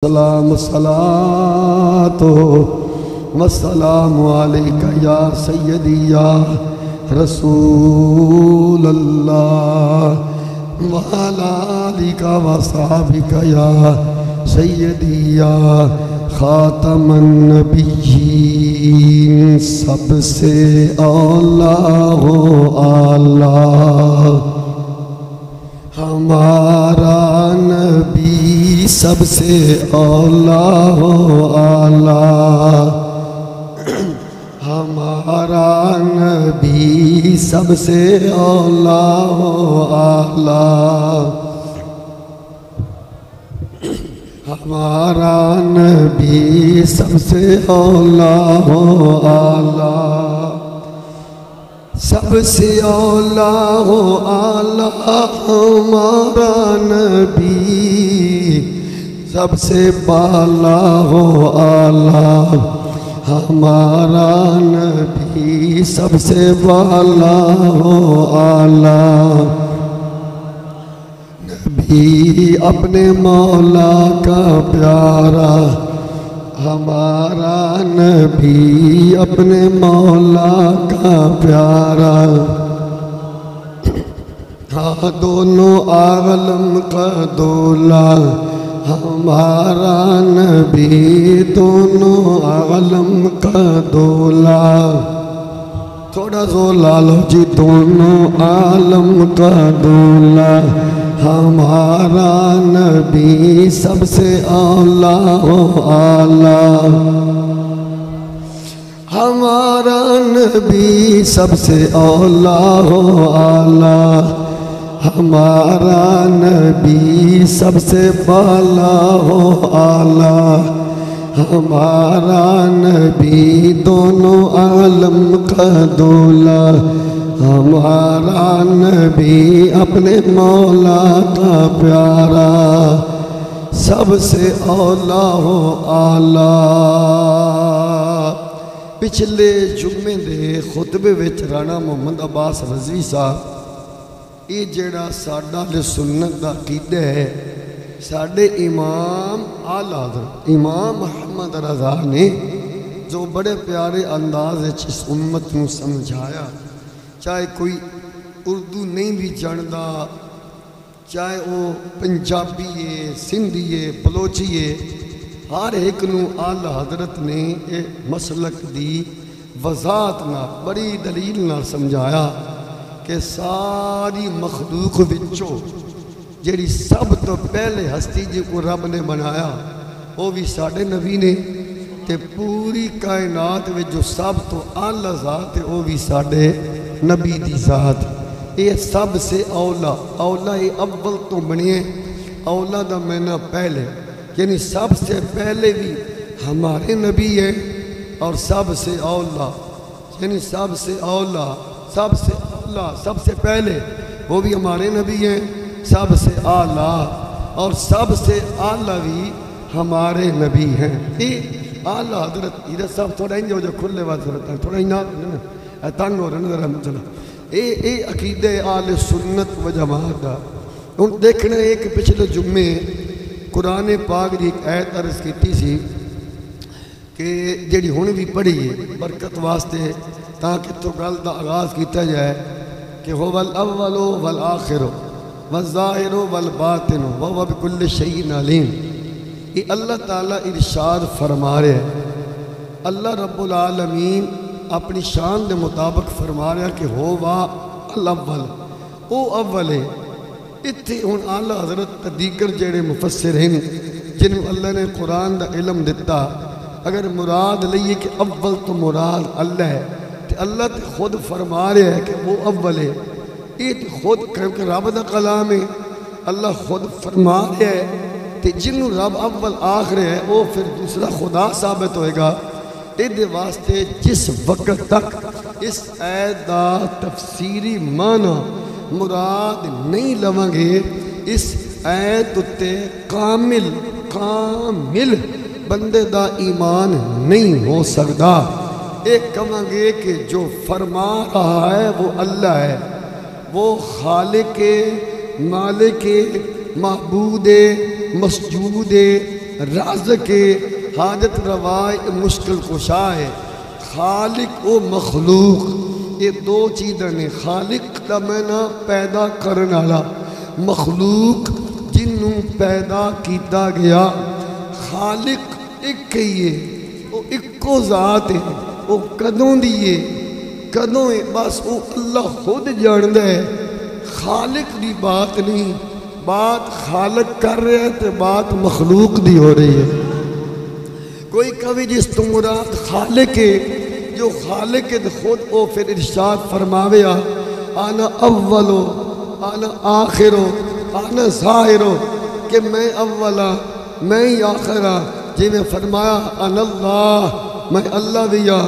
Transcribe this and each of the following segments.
سلام الصلاة والسلام علیکہ یا سیدی یا رسول اللہ وعلی آلکہ وصحابکہ یا سیدی یا خاتم النبیین سب سے اولا ہو اللہ ہمارا نبی سب سے اولا ہو اعلیٰ ہمارا نبی سب سے اولا ہو اعلیٰ ہمارا نبی سب سے اولا ہو اعلیٰ سب سے اولا ہو اعلیٰ ہمارا نبی سب سے بالا ہو اعلیٰ ہمارا نبی سب سے بالا ہو اعلیٰ نبی اپنے مولا کا پیارا ہمارا نبی اپنے مولا کا پیارا ہاں دونوں عالم کا دولا ہمارا نبی دونوں عالم کا دولا تھوڑا زور لالو جی دونوں عالم کا دولا ہمارا نبی سب سے اولا ہو اعلیٰ ہمارا نبی سب سے اولا ہو اعلیٰ ہمارا نبی سب سے بالا ہو اعلیٰ ہمارا نبی دونوں عالم کا دولا ہمارا نبی اپنے مولا کا پیارا سب سے اولا ہو اعلیٰ پچھلے جمعے دے خطبے وچ رانا محمد عباس رضوی صاحب یہ جڑا ساڈا سنت دا عقیدہ ہے ساڈے امام اعلیٰ حضرت امام محمد رضا نے جو بڑے پیارے انداز اس امت کو سمجھایا چاہے کوئی اردو نہیں بھی جاندا چاہے وہ پنجابی ہے سندھی ہے بلوچی ہے ہر ایک نو اعلیٰ حضرت نے مسلک دی وضاحت نہ بڑی دلیل نہ سمجھایا کہ ساری مخلوق وچوں جیڑی سب تو پہلے ہستی جی کو رب نے بنایا وہ بھی ساڑھے نبی نے تے پوری کائنات میں جو سب تو اعلیٰ ذات ہے وہ بھی ساڑھے نبی دی ذات یہ سب سے اولا اولا یہ اول تو بنیے اولا دا معنی پہلے یعنی سب سے پہلے بھی ہمارے نبی ہیں اور سب سے اولا یعنی سب سے اولا سب سے اولا سب سے پہلے وہ بھی ہمارے نبی ہیں سب سے اعلیٰ اور سب سے اعلیٰ بھی ہمارے نبی ہیں یہ اعلیٰ حضرت ادھر صاحب تھوڑا ہی جو کھلے بات کرتا ہے تھوڑا ہی نہ تنگ ہو رہا نظر چلا اے عقیدہ آل سنت و جماعت دا ہن دیکھنا ایک پچھلے جمعے قرآن پاک دی ایک آیت عرض کیتی سی کہ جڑی ہن بھی پڑھی ہے برکت واسطے تاکہ تو گل دا آغاز کیتا جائے کہ هو الاول والآخر والظاہر والباطن وهو بكل شيء علیم یہ اللہ تعالیٰ ارشاد فرما رہے ہیں اللہ رب العالمین اپنی شان دے مطابق فرما رہا کہ ہوا الاول او اول ہے اتھے ان اعلیٰ حضرت دیگر جڑے مفسر ہیں جنہوں اللہ نے قرآن دا علم دیتا اگر مراد لئیے کہ اول تو مراد اللہ ہے تو اللہ تے خود فرما رہا ہے کہ وہ اول ہے یہ خود کہ رب دا کلام ہے اللہ خود فرما رہا ہے کہ جنہوں رب اول آخر ہے وہ پھر دوسرا خدا ثابت ہوئے گا دے واسطے جس وقت تک اس آیت دا تفسیری معنی مراد نہیں لویں گے اس آیت تے کامل بندے دا ایمان نہیں ہو سکتا ایک کہیں گے کہ جو فرما رہا ہے وہ اللہ ہے وہ خالق مالک معبود مسجود رازق حاجت روائے مشکل کشا ہے، خالق و مخلوق یہ دو چیزیں نے، خالق دا میں نا پیدا کرنے والا، مخلوق جنوں پیدا کیتا گیا۔ خالق ایک ہی ہے، وہ ایکو ذات ہے، وہ کدوں دیئے کدوں ہے بس وہ اللہ خود جاندہ ہے۔ خالق دی بات نہیں، بات خالق کر رہے ہیں تو بات مخلوق دی ہو رہی ہے۔ کوئی کبھی جس تو مراد خالق ہے، جو خالق ہے خود وہ پھر ارشاد فرماویا آنا اولو آنا آخرو آنا ظاہرو، کہ میں اولا میں ہی آخرہ، جی میں فرمایا انا اللہ میں اللہ دیا،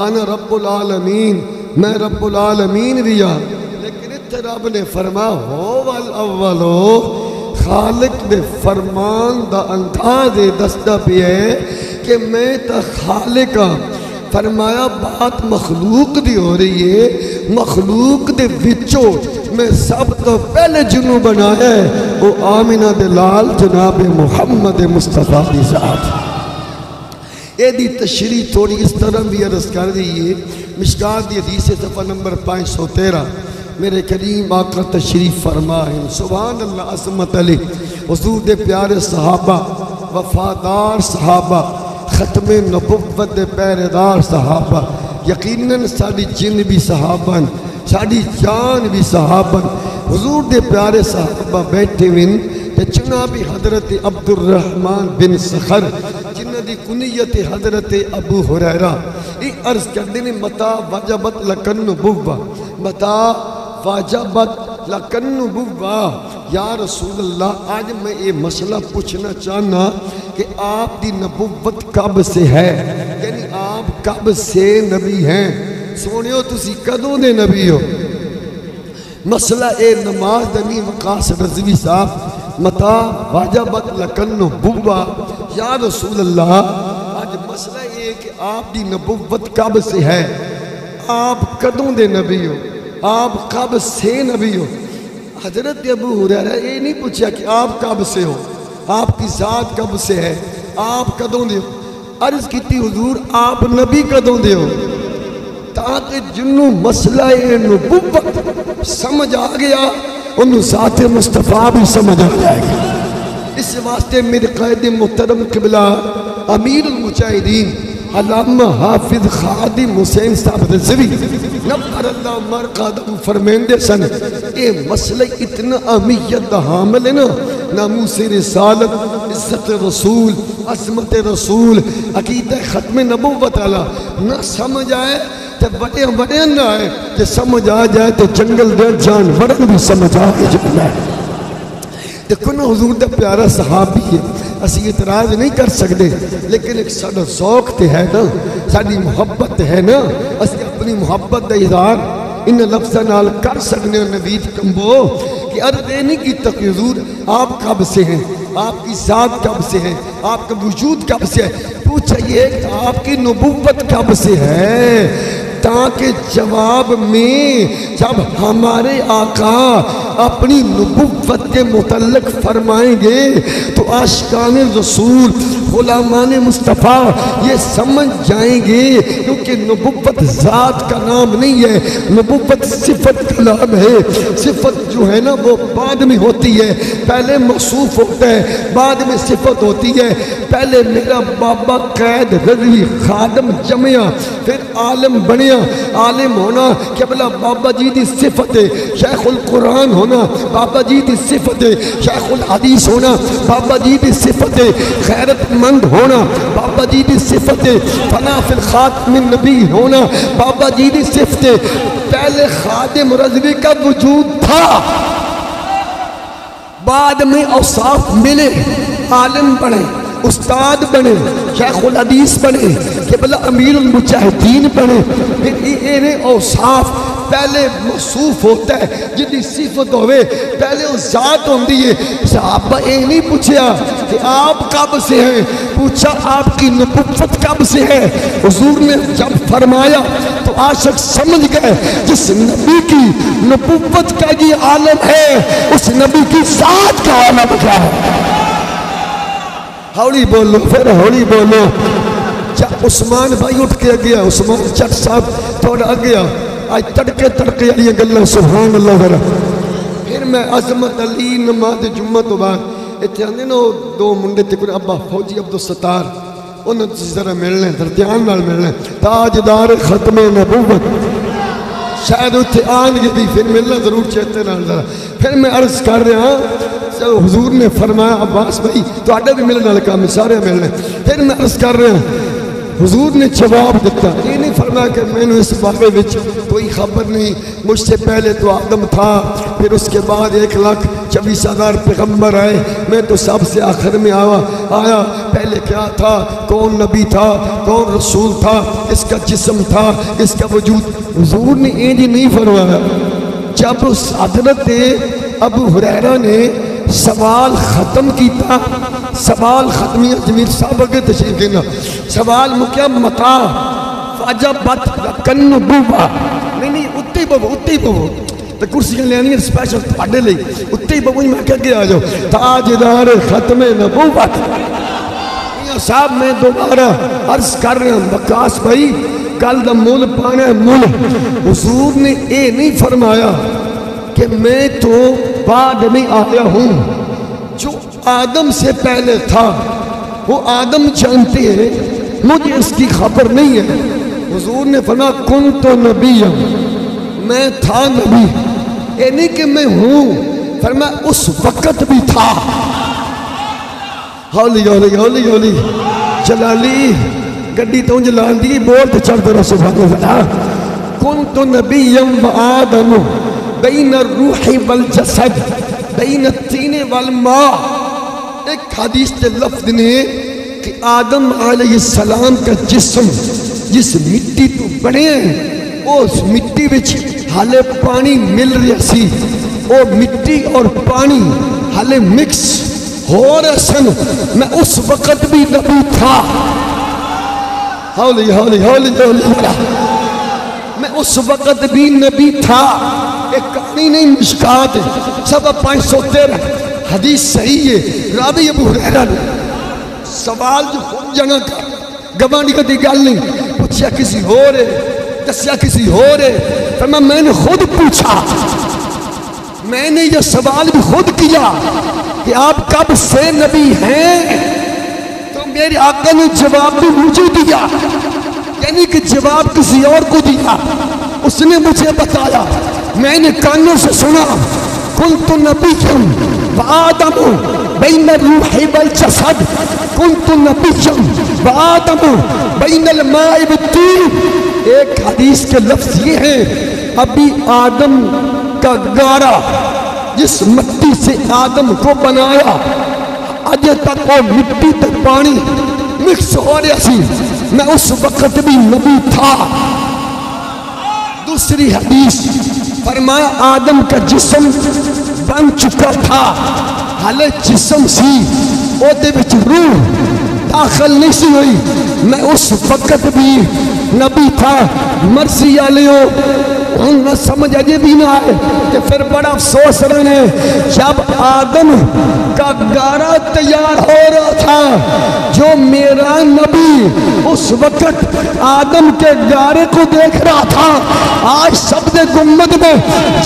انا رب العالمین میں رب العالمین دیا، لیکن اتنے رب نے فرمایا ہو والاولو، خالق دے فرمان دا انداز دستہ پہ ہے کہ میں تا خالقہ۔ فرمایا بات مخلوق دی ہو رہی ہے، مخلوق دے وچوں میں سب تو پہلے جنوں بنایا ہے وہ آمنہ دلال جناب محمد مصطفیٰ دی ذات۔ یہ دی تشریح تھوڑی اس طرح بھی عرض کر دیئے، مشکات دی حدیث صفحہ نمبر 513 میرے کریم آقا تشریف فرمائیں، سبحان اللہ عظمت علی، حضور دے پیارے صحابہ، وفادار صحابہ، ختم نبوت دے پیردار صحابہ، یقیناً ساڑی جن بھی صحابہ، ساڑی جان بھی صحابہ، حضور دے پیارے صحابہ بیٹھے ہوئے تے جناب حضرت عبد الرحمن بن سخر جنہ دی کنیت حضرت ابو ہریرہ یہ عرض کردے نے متا وجبت لکن نبوہ، متا واجبت لکن نبوہ، یا رسول اللہ آج میں یہ مسئلہ پوچھنا چاہنا کہ آپ دی نبوت کب سے ہے، یعنی آپ کب سے نبی ہیں؟ سونیو تسی کدوں دے نبی ہو؟ مسئلہ اے نماز دنی وقاص رضوی صاحب متا واجبت لکن نبوہ، یا رسول اللہ آج مسئلہ یہ کہ آپ دی نبوت کب سے ہے، آپ کدوں دے نبی ہو، آپ کب سے نبی ہو؟ حضرت ابو ہریرہ یہ نہیں پوچھا کہ آپ کب سے ہو، آپ کی ذات کب سے ہے، آپ کدوں دے ہو؟ عرض کیتی حضور آپ نبی کدوں دے ہو؟ تاکہ جنوں مسئلہ نبوت سمجھ آ گیا انہوں ذات مصطفیٰ بھی سمجھ آ جائے گا۔ اس واسطے میرے قائد محترم قبلہ امیر المجاہدین علامہ حافظ خادم حسین صاحب رضوی نبر اللہ عمر قادم فرمیندے سن، اے مسئلہ اتنا اہمیت حامل ہے نا، ناموس رسالت، عزت رسول، عظمت رسول، عقیدہ ختم نبوت اللہ نہ سمجھ آئے تو بڑے نہ آئے، کہ سمجھ آ جائے تو جنگل دے جانورن بھی سمجھ آ جائے۔ دیکھو نا حضور دا پیارا صحابی ہے، اسی اعتراض نہیں کر سکتے، لیکن ایک ساڑھا ذوق تے ہے نا، ساڑھی محبت ہے نا، اسی اپنی محبت دا اظہار ان لفظہ نال کر سکنے نبید کمبو کہ عرض نہیں کی تک حضور آپ کب سے ہیں، آپ کی ذات کب سے ہے، آپ کا وجود کب سے ہے، پوچھا یہ کہ آپ کی نبوت کب سے ہے، تاکہ جواب میں جب ہمارے آقا اپنی نبوت کے متعلق فرمائیں گے تو عاشقان رسول غلامان مصطفیٰ یہ سمجھ جائیں گے، کیونکہ نبوت ذات کا نام نہیں ہے، نبوت صفت کا نام ہے۔ صفت جو ہے نا وہ بعد میں ہوتی ہے، پہلے موصوف ہوتا ہے، بعد میں صفت ہوتی ہے۔ پہلے میرا بابا قید رضوی خادم جمعہ پھر عالم بنیا، عالم ہونا قبلہ بابا جی دی صفت ہے، شیخ القرآن ہونا بابا جی دی صفت ہے، شیخ الحدیث ہونا بابا جی دی صفت ہے، خیرت مند ہونا بابا جی دی صفت ہے، فنا فی الخاتم النبی ہونا بابا جی دی صفت ہے۔ پہلے خادم رضوی کا وجود تھا، بعد میں اوصاف ملے، عالم بنے، استاد بنے، شیخ الحدیث بنے، قبلہ امیر المجاہدین بنے، پھر انہیں اوصاف پہلے موصوف ہوتا ہے، جنہی صفت ہوئے پہلے اس ذات ہوندی ہے۔ صحابہ یہ نہیں پوچھا کہ آپ کب سے ہیں، پوچھا آپ کی نبوت کب سے ہے۔ حضور نے جب فرمایا تو عاشق سمجھ گئے جس نبی کی نبوت کا یہ عالم ہے، اس نبی کی ذات کا عالم کیا ہے۔ ہولی بولو پھر ہولی بولو. عثمان بھائی اٹھ کے گیا, عثمان چٹ صاحب تھوڑا گیا. آج تڑکے تڑکے والی گلاں سبحان اللہ ذرا. پھر میں عظمت علی نماز جمعہ تو بعد اتنے آنے نا دو منڈے تکر ابا فوجی عبدالستار انہوں نے ذرا ملنے درتیان نال ملنے تاجدار ختم نبوت شاید اتنے آن گے بھی پھر ملنا ضرور چاہتے نال ذرا. پھر میں عرض کر رہا ہوں حضور نے فرمایا عباس بھائی تو آڈے بھی ملنے والا کام سارے ملنے. پھر میں عرض کر رہا ہوں حضور نے جواب دیتا, یہ نہیں فرمایا کہ میں نے اس بارے وچ کوئی خبر نہیں, مجھ سے پہلے تو آدم تھا, پھر اس کے بعد 1,24,000 پیغمبر آئے, میں تو سب سے آخر میں آیا. پہلے کیا تھا, کون نبی تھا, کون رسول تھا, اس کا جسم تھا, اس کا وجود. حضور نے یہ نہیں فرمایا. جب اس حضرت ابو ہریرہ نے سوال ختم کیتا, سوال ختمی اجمیر صاحب اگے تشریف دینا, سوال مکیا متا فجبت لکن نبوہ نہیں اتے ہی بہو تو کرسیاں لینی سپیشل پڑھے لئی اتے ہی بہو میں کہہ گیا جو تاجدار ختم نبوت. صاحب میں دوبارہ عرض کر رہا ہوں بکاس بھائی کل دا مول پانا ہے مول. حضور نے اے نہیں فرمایا کہ میں تو بعد میں آیا ہوں, جو آدم سے پہلے تھا وہ آدم جانتے ہیں, مجھے اس کی خبر نہیں ہے. حضور نے فرمایا کنت نبی, میں تھا نبی, یہ نہیں کہ میں ہوں, فرمایا اس وقت بھی تھا. ہولی ہولی ہولی ہولی جلالی گڈی تو جلال دی بول تو چڑھ دو سبحان اللہ. کنت نبی و آدم بین الروح والجسد بین الطین والماء. ایک حدیث کے لفظ نے کہ آدم علیہ السلام کا جسم جس مٹی تو بنے ہیں اس مٹی وچ حالے پانی مل رہا سی, وہ مٹی اور پانی حالے مکس ہو رہے سن. میں اس وقت بھی نبی تھا. ہولی ہولی ہولی ہولی میں اس وقت بھی نبی تھا. ایک کہانی نہیں مشکات ہے, سب 513 حدیث صحیح ہے. راوی ابو ہریرہ نے سوال جو خود جگہ کا گوانی کا دی گل نہیں پوچھا کسی ہو رہے, دسیا کسی ہو رہے, فرمایا میں نے خود پوچھا, میں نے یہ سوال بھی خود کیا کہ آپ کب سے نبی ہیں, تو میرے آقا نے جواب بھی مجھے دیا, یعنی کہ جواب کسی اور کو دیا. اس نے مجھے بتایا, میں نے کانوں سے سنا کنت نبیّم وآدم بین الروح والجسد, کنت نبیّم وآدم بین الماء والطین. ایک حدیث کے لفظ یہ ہیں ابھی آدم کا گارا جس مٹی سے آدم کو بنایا اجے تک وہ مٹی تک پانی مکس ہو رہا سی, میں اس وقت بھی نبی تھا. دوسری حدیث فرمایا آدم کا جسم بن چکا تھا, حالے جسم سی او دے وچ روح داخل نہیں سی ہوئی, میں اس وقت بھی نبی تھا. مرضی آلیو ان نہ سمجھ اجے بھی نہ آئے کہ پھر بڑا افسوس رہنے جب آدم کا گارا تیار ہو رہا تھا, جو میرا نبی اس وقت آدم کے گارے کو دیکھ رہا تھا, آج سب دے گمد میں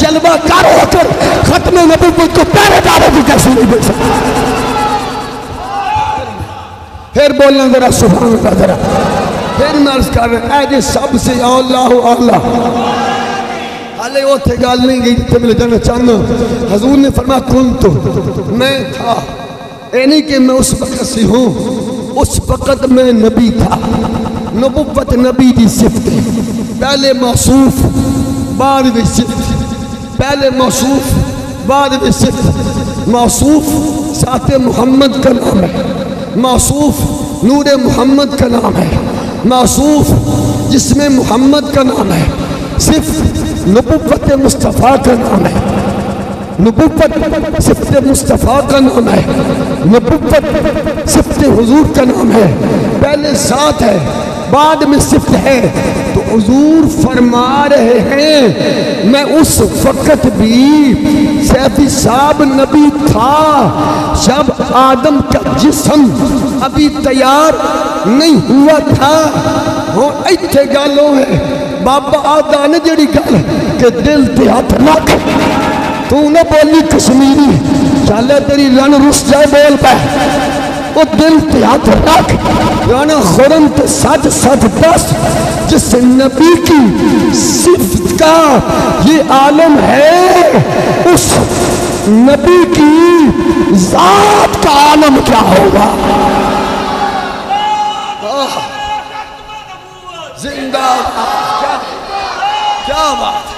جلوہ کار ہو کر ختم نبوت کو پہلے دارے بھی کیسے نہیں دیکھ سکتا. پھر بولنا ذرا سبحان اللہ ذرا. پھر میں عرض کر رہا اے جی سب سے اللہ اللہ حالے وہ تھے گال نہیں گئی جتے میں لے جانا چاہنا. حضور نے فرمایا کنتو, میں تھا, اے نہیں کہ میں اس وقت سے ہوں, اس وقت میں نبی تھا. نبوت نبی دی صفت, پہلے موصوف بعد بھی صفت, پہلے موصوف بعد بھی صفت. موصوف ذات محمد کا نام ہے, موصوف نور محمد کا نام ہے, موصوف جسم محمد کا نام ہے, صفت نبوت مصطفیٰ کا نام ہے, نبوت صفت مصطفیٰ کا نام ہے, نبوت صفت حضور کا نام ہے. پہلے ذات ہے بعد میں صفت ہے, تو حضور فرما رہے ہیں میں اس وقت بھی سیفی صاحب نبی تھا جب آدم کا جسم ابھی تیار نہیں ہوا تھا. ہاں ایتھے گالوں ہے بابا آدھا نے جڑی گل کہ دل تے ہاتھ رکھ. تو نہ بولی کشمیری چالے تیری رن رس جائے بول پہ. وہ دل تے ہاتھ رکھ رانا خورم تے سچ سچ دس جس نبی کی صفت کا یہ عالم ہے اس نبی کی ذات کا عالم کیا ہوگا. زندہ کیا بات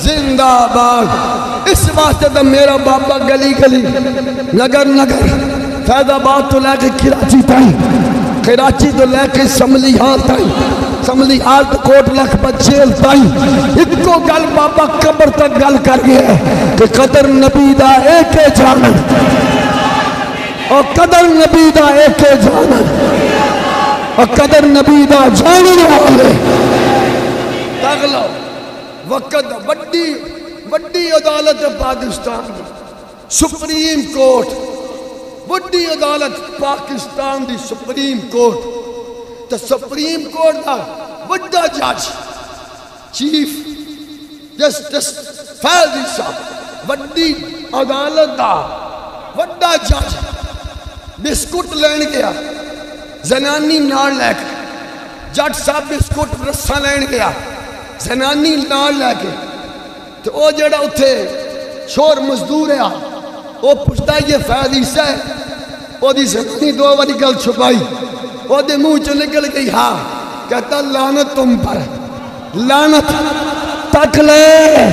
زندہ باد. اس واسطے تو میرا بابا گلی گلی نگر نگر فیض آباد تو لے کے کراچی تائیں کراچی تو لے کے سملی ہاں تائیں سملی آل تو کوٹ لکھ بچیل تائیں ایک کو گل بابا قبر تک گل کر گیا کہ قدر نبی دا ایک جانن اور قدر نبی دا ایک جانن اور قدر نبی دا جانن والے تغلو وقت بڑی عدالت پاکستان دی سپریم کورٹ بڑی عدالت پاکستان دی سپریم کورٹ تو سپریم کورٹ دا بڑا جج چیف جسٹس فیضی صاحب بڑی عدالت دا بڑا جج بسکٹ لین گیا زنانی نال لے کے جج صاحب بسکٹ رسا لین گیا زنانی نال لے کے تو وہ جڑا اتھے شور مزدور ہے وہ پوچھتا ہے یہ فیضی سے وہ دی زنانی دو باری گل چھپائی وہ دے منہ چ نکل گئی ہاں کہتا لعنت تم پر لعنت تک لے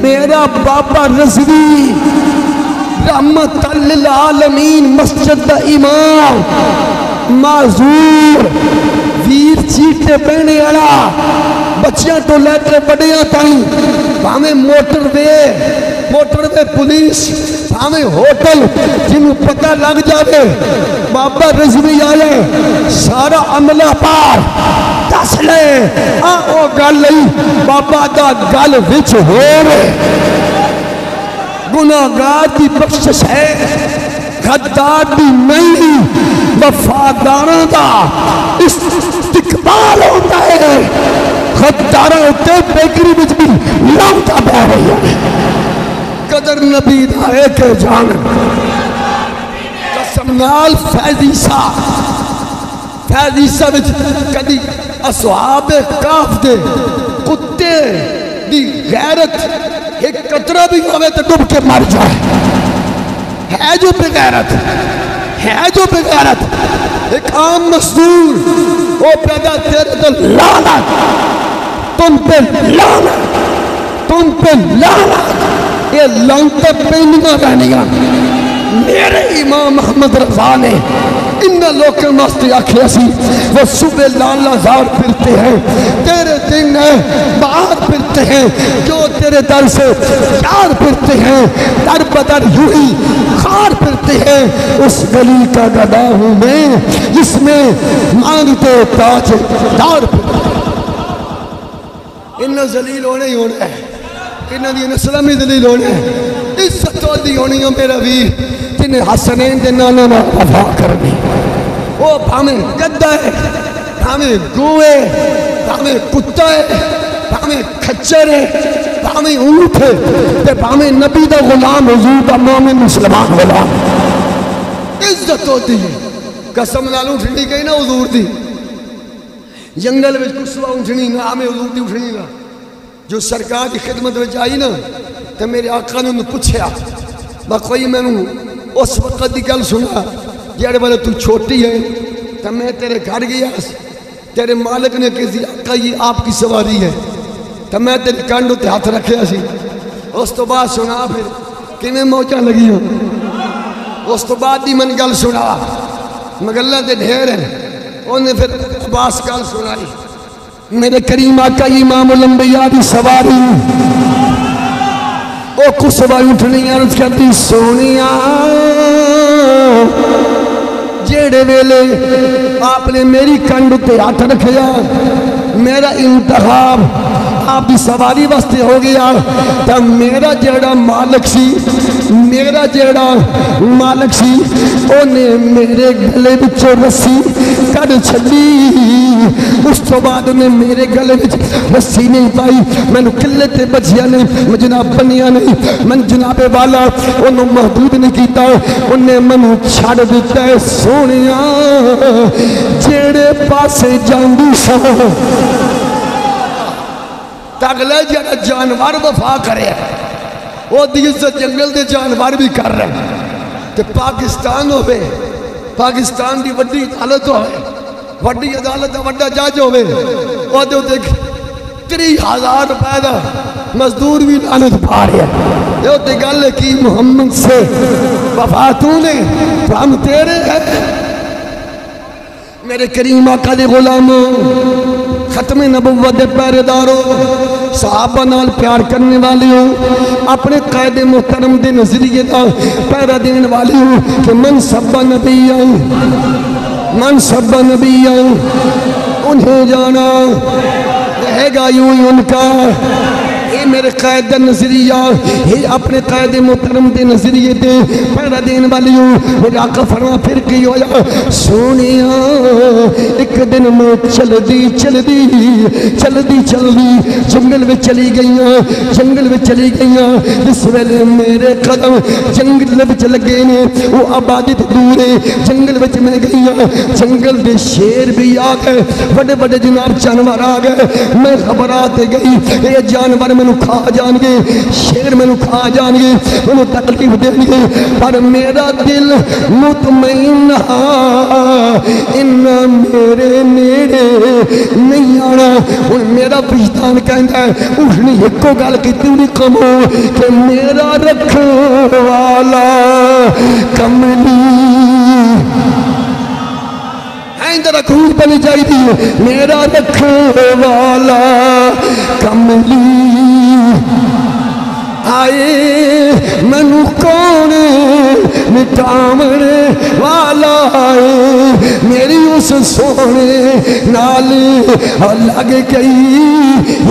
میرا بابا رضوی رحمت للعالمین مسجد دا امام معذور ویر چیٹے پہنے والا بچیاں تو لے کے بڑیاں تائیں ہمیں موٹر وے پولیس ہمیں ہوٹل جنہوں پتہ لگ جاوے بابا رضوی آئے سارا عملہ پار دس لے او گل لئی بابا دا گل وچ ہو رہے گناہگار دی بخشش ہے غدار دی نہیں وفاداراں دا استقبال ہوتا ہے غداراں ہوتے بیکری وچ بھی لوٹا بہ رہی ہے قدر نبی دا ایک جان قسم نال فیضی صاحب کدی اصحاب کاف دے کتے دی غیرت ایک قطرہ بھی ہوئے تو ڈب کے مر جائے ہے جو بغیرت ایک عام مزدور وہ پیدا تیرے دل لعنت تم پہ لعنت یہ لعنتیں پینیاں رہنیاں میرے امام محمد رضا نے ان لوکے ماستے آکھے اسی وہ صبح لالا زار پھرتے ہیں تیرے دن باہر پھرتے ہیں جو تیرے در سے یار پھرتے ہیں در بدر یوں ہی خار پھرتے ہیں اس گلی کا گدا ہوں میں جس میں مانگتے تاج دار پھرتے ہیں انہاں ذلیل ہونے ہی ہونے ہیں انہاں دی نسلمی ذلیل ہونے ہیں عزت والی ہونی ہے میرا ویر جنہیں حسنین دے نانا نہ وفا کرنی وہ بھامیں گدہ ہے بھامیں گوئے بھامیں کتا ہے بھامیں کھچر ہے بھامیں اونٹ ہے تے بھامیں نبی دا غلام حضور دا مومن مسلمان غلام عزت ہوتی ہے قسم نال اٹھنی گئی نا حضور دی جنگل وچ کسوا اٹھنی نا ہمیں حضور دی اٹھنی نا جو سرکار کی خدمت وچ آئی نا تے میرے آقا نے انہوں پوچھیا با کوئی میں نے اس وقت دی گل سنا جیڑے والے تو چھوٹی ہے تو میں تیرے گھر گیا تیرے مالک نے کسی آقا یہ آپ کی سواری ہے تو میں تیرے کانڈوں تے ہاتھ رکھے اسی اس تو بعد سنا پھر کہ میں موچہ لگی ہوں اس تو بعد دی من گل سنا مگلہ دے ڈھیر ہیں انہیں پھر عباس گل سنائی میرے کریم آقا امام الانبیاء دی سواری وہ کسبا اٹھنی عرض کرتی سونیا جیڑے ویلے آپ نے میری کنڈ تے ہاتھ رکھیا میرا انتخاب آپ کی سواری واسطے ہو گیا تو میرا جیڑا مالک سی انہیں میرے گلے بچوں رسی کڑ چھلی اس تو بعد انہیں میرے گلے بچ رسی نہیں پائی میں نے کلے تے بچیا نہیں میں جناب بنیا نہیں میں جناب والا انہوں محدود نہیں کیتا انہیں میں چھاڑ دیتا ہے سونیا جیڑے پاسے جاندی سا تاگلے جانا جانوار وفا کرے وہ دیس جنگل دے جانوار بھی کر رہے ہیں کہ پاکستان ہوئے پاکستان دی وڈی عدالت ہوئے وڈی عدالت وڈا جاج ہوئے وہ دے دیکھ 30,000 روپے دا مزدور بھی لعنت پا رہے ہیں یہ تے گل کی محمد سے وفا تو نے تو ہم تیرے ہیں میرے کریم آقا دے غلاموں ختم نبوت دے پہرے داروں صحابہ نال پیار کرنے والی ہوں اپنے قائد محترم دے نظریے دا پہرہ دینے والی ہوں کہ من سب نبی انہیں جانا رہے گا یوں ہی ان کا یہ میرے قائد دا نظریہ یہ اپنے قائد محترم دے نظریے دے پہرہ دین والی ہوں میرے آقا فرما پھر کی ہو جا سونیا ایک دن میں چل دی جنگل میں چلی گئیاں جس ویلے میرے قدم جنگل میں لگے نے وہ آبادی دور ہے جنگل میں گئیاں جنگل دے شیر بھی آ گئے بڑے بڑے جناب جانور آ گئے میں خبرات گئی یہ جانور میں کھا جان گے شیر میں کھا جان گے انہوں تکلیف دیں گے پر میرا دل مطمئن انہاں میرے نیڑے نہیں آنا ان میرا وجدان کہندا ہے اس نے ایک کو گل کیتی نہیں کمو کہ میرا رکھ والا کملی اندر اکھوج بنی جائی دی میرا رکھ والا کملی آئے منو کون مٹامن والا آئے میری اس سونے نال لگ گئی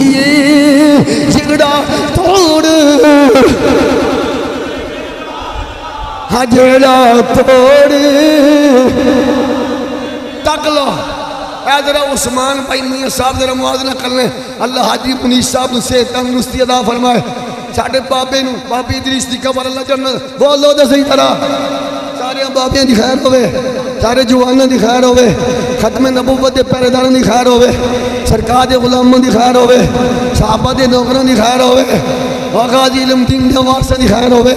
یہ جگڑا توڑ جگڑا توڑ تک لو اے ذرا عثمان بھائی میاں صاحب ذرا موازنہ کر لیں اللہ حاجی منیش صاحب سے تندرستی عطا فرمائے ساڑھے بابے نو بابی ادریس دی قبر اللہ جنت بولو دے صحیح طرح سارے بابیاں دی خیر ہوئے سارے جوانوں دی خیر ہوئے ختم نبوت دے پہرے داروں دی خیر ہوئے سرکار دے غلاموں دی خیر ہوئے صحابہ دے نوکروں دی خیر ہوئے غازی علم دین دے وارثاں دی خیر ہوئے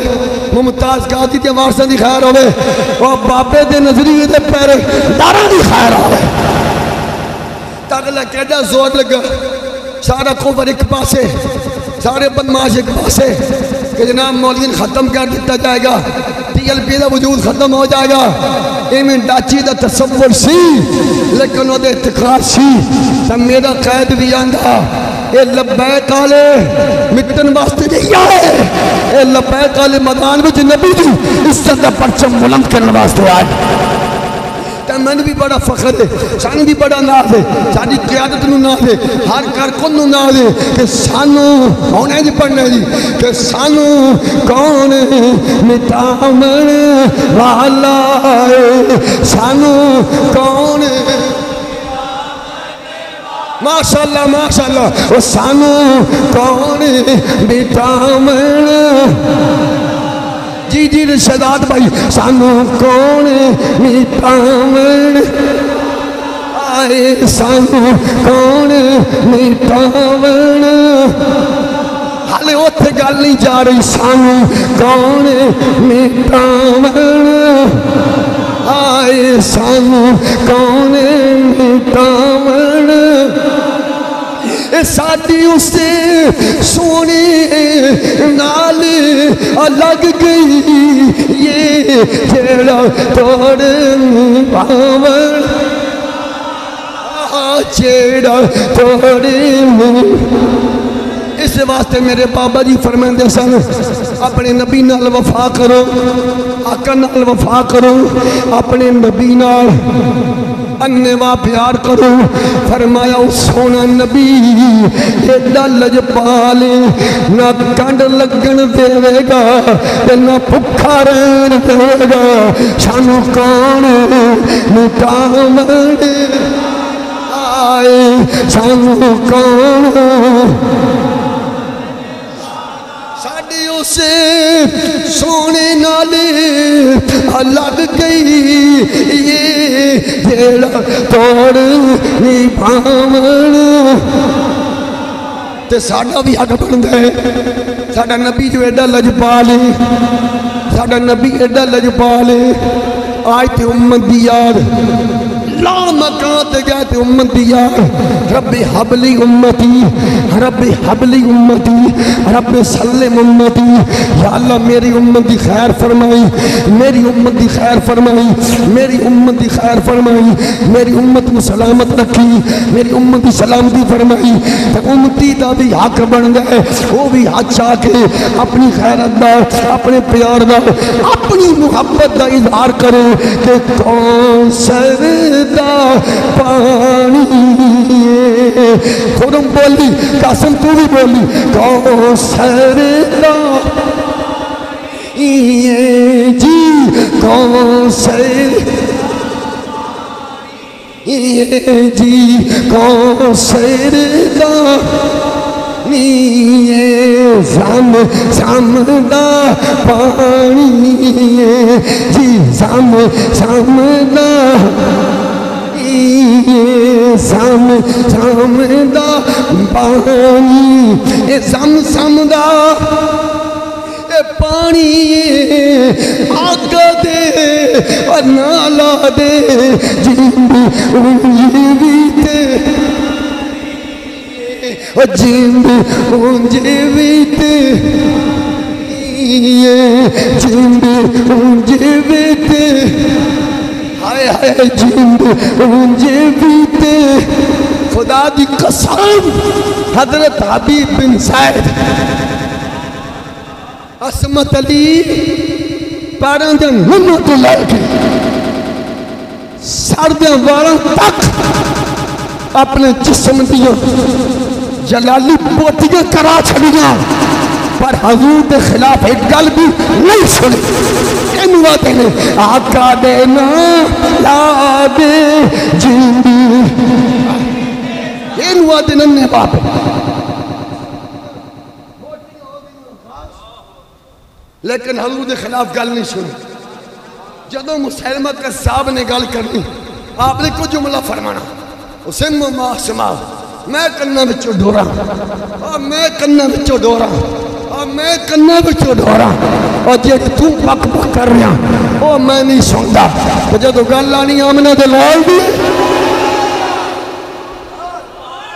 ممتاز قاضی دے وارثاں دی خیر ہوئے اور بابے دے نظریے دے پہرے داروں دی خیر ہوئے تاگلہ کہتا زور لگا سارا کفر ایک پاسے سارے بدماش ایک پاسے کہ جناب مولین ختم کر دیتا جائے گا ٹی ایل پی دا وجود ختم ہو جائے گا ایمین ڈاچی دا تصور سی لیکن وہ دے اتقار سی تب میرا قید بھی آندھا اے لبیک آلے مٹن واسطے نہیں آئے اے لبیک آلے مدان وچ نبی دی اس طرح پرچم بلند کرنے واسطے آئے میں بھی بڑا فخر ہے سانو بھی بڑا ناز ہے ساری قیادت نو ناز ہے ہر کارکن نو ناز ہے کہ سانو ہونے جی پڑھنے جی کہ سانو کون مٹامن والا ہے سانو کون ماشاءاللہ وہ سانو کون مٹامن جی جی رشدات بھائی سانو کون مٹامن آئے سانو کون مٹامن حالے اوتھے گل نہیں جا رہی سانو کون مٹامن آئے سانو کون مٹامن ساتھی اسے سونے نال لگ گئی یہ جیڑا توڑ پاون جیڑا توڑ اس واسطے میرے بابا جی فرمائندے سن اپنے نبی نال وفا کرو، آقا نال وفا کرو، اپنے نبی نال انوا پیار کرو۔ فرمایا او سونا نبی ایڈا لجپال نہ کنڈ لگن دے گا نہ بھکھا رہن دے گا، سانو کون مٹاون آئے، سانو کون ساڑی اسے سونے نالے لگ گئی یہ جیڑا توڑ نہیں پاون۔ تے ساڑا بھی حق بند ہے، ساڑا نبی جو ایڈا لجپال ہے، ساڑا نبی ایڈا لجپال ہے۔ آج تے امت دی یار لا مکان تے گئے تے امت دی یار، رب حبلی امتی، رب حبلی امتی، رب سلم امتی، یا اللہ میری امت دی خیر فرمائی، میری امت دی خیر فرمائی، میری امت دی خیر فرمائی، میری امت کو سلامت رکھی، میری امت دی سلامتی فرمائی۔ تے امتی دا بھی حق بن گئے، وہ بھی حق چاہ کے اپنی خیرت دا، اپنے پیار دا، اپنی محبت دا اظہار کرے کہ کون سر دا پانی خودم بولی، قاسم تو بھی بولی، کون سر دا جی، کون سر جی، کون سر دا زم زم دا پانی جی، زم زم دا زم زم دا پانی، اے زم زم دا اے پانی آگا دے اور نالا دے جیندی اونجیوی تے جیندی اونجیوی تے جیندی اونجیوی تے ہائے ہائے جیندی اونجیوی تے۔ خدا دی قسم حضرت حبیب بن زید عصمت علی پیران دے نمہ تو لے کے سر دے وارن تک اپنے جسم دیا جلالی بوٹیاں کرا چھڑیاں، پر حضور دے خلاف ایک گل بھی نہیں سنی۔ انہوں نے آقا دینا لا دے جیندی، انہوں نے ننے باپ لیکن حضور دے خلاف گل نہیں سنی۔ جدوں مسلمہ قصاب نے گل کرنی، آپ نے کچھ جملہ فرمانا، حسین ما سما میں کنہ بچو ڈورا، میں کنہ بچو ڈورا، میں کنہ بچو ڈورا، اور جے تو پک پک کر رہا وہ میں نہیں سنتا۔ تو جدو گل لانی آمنہ دے لال دی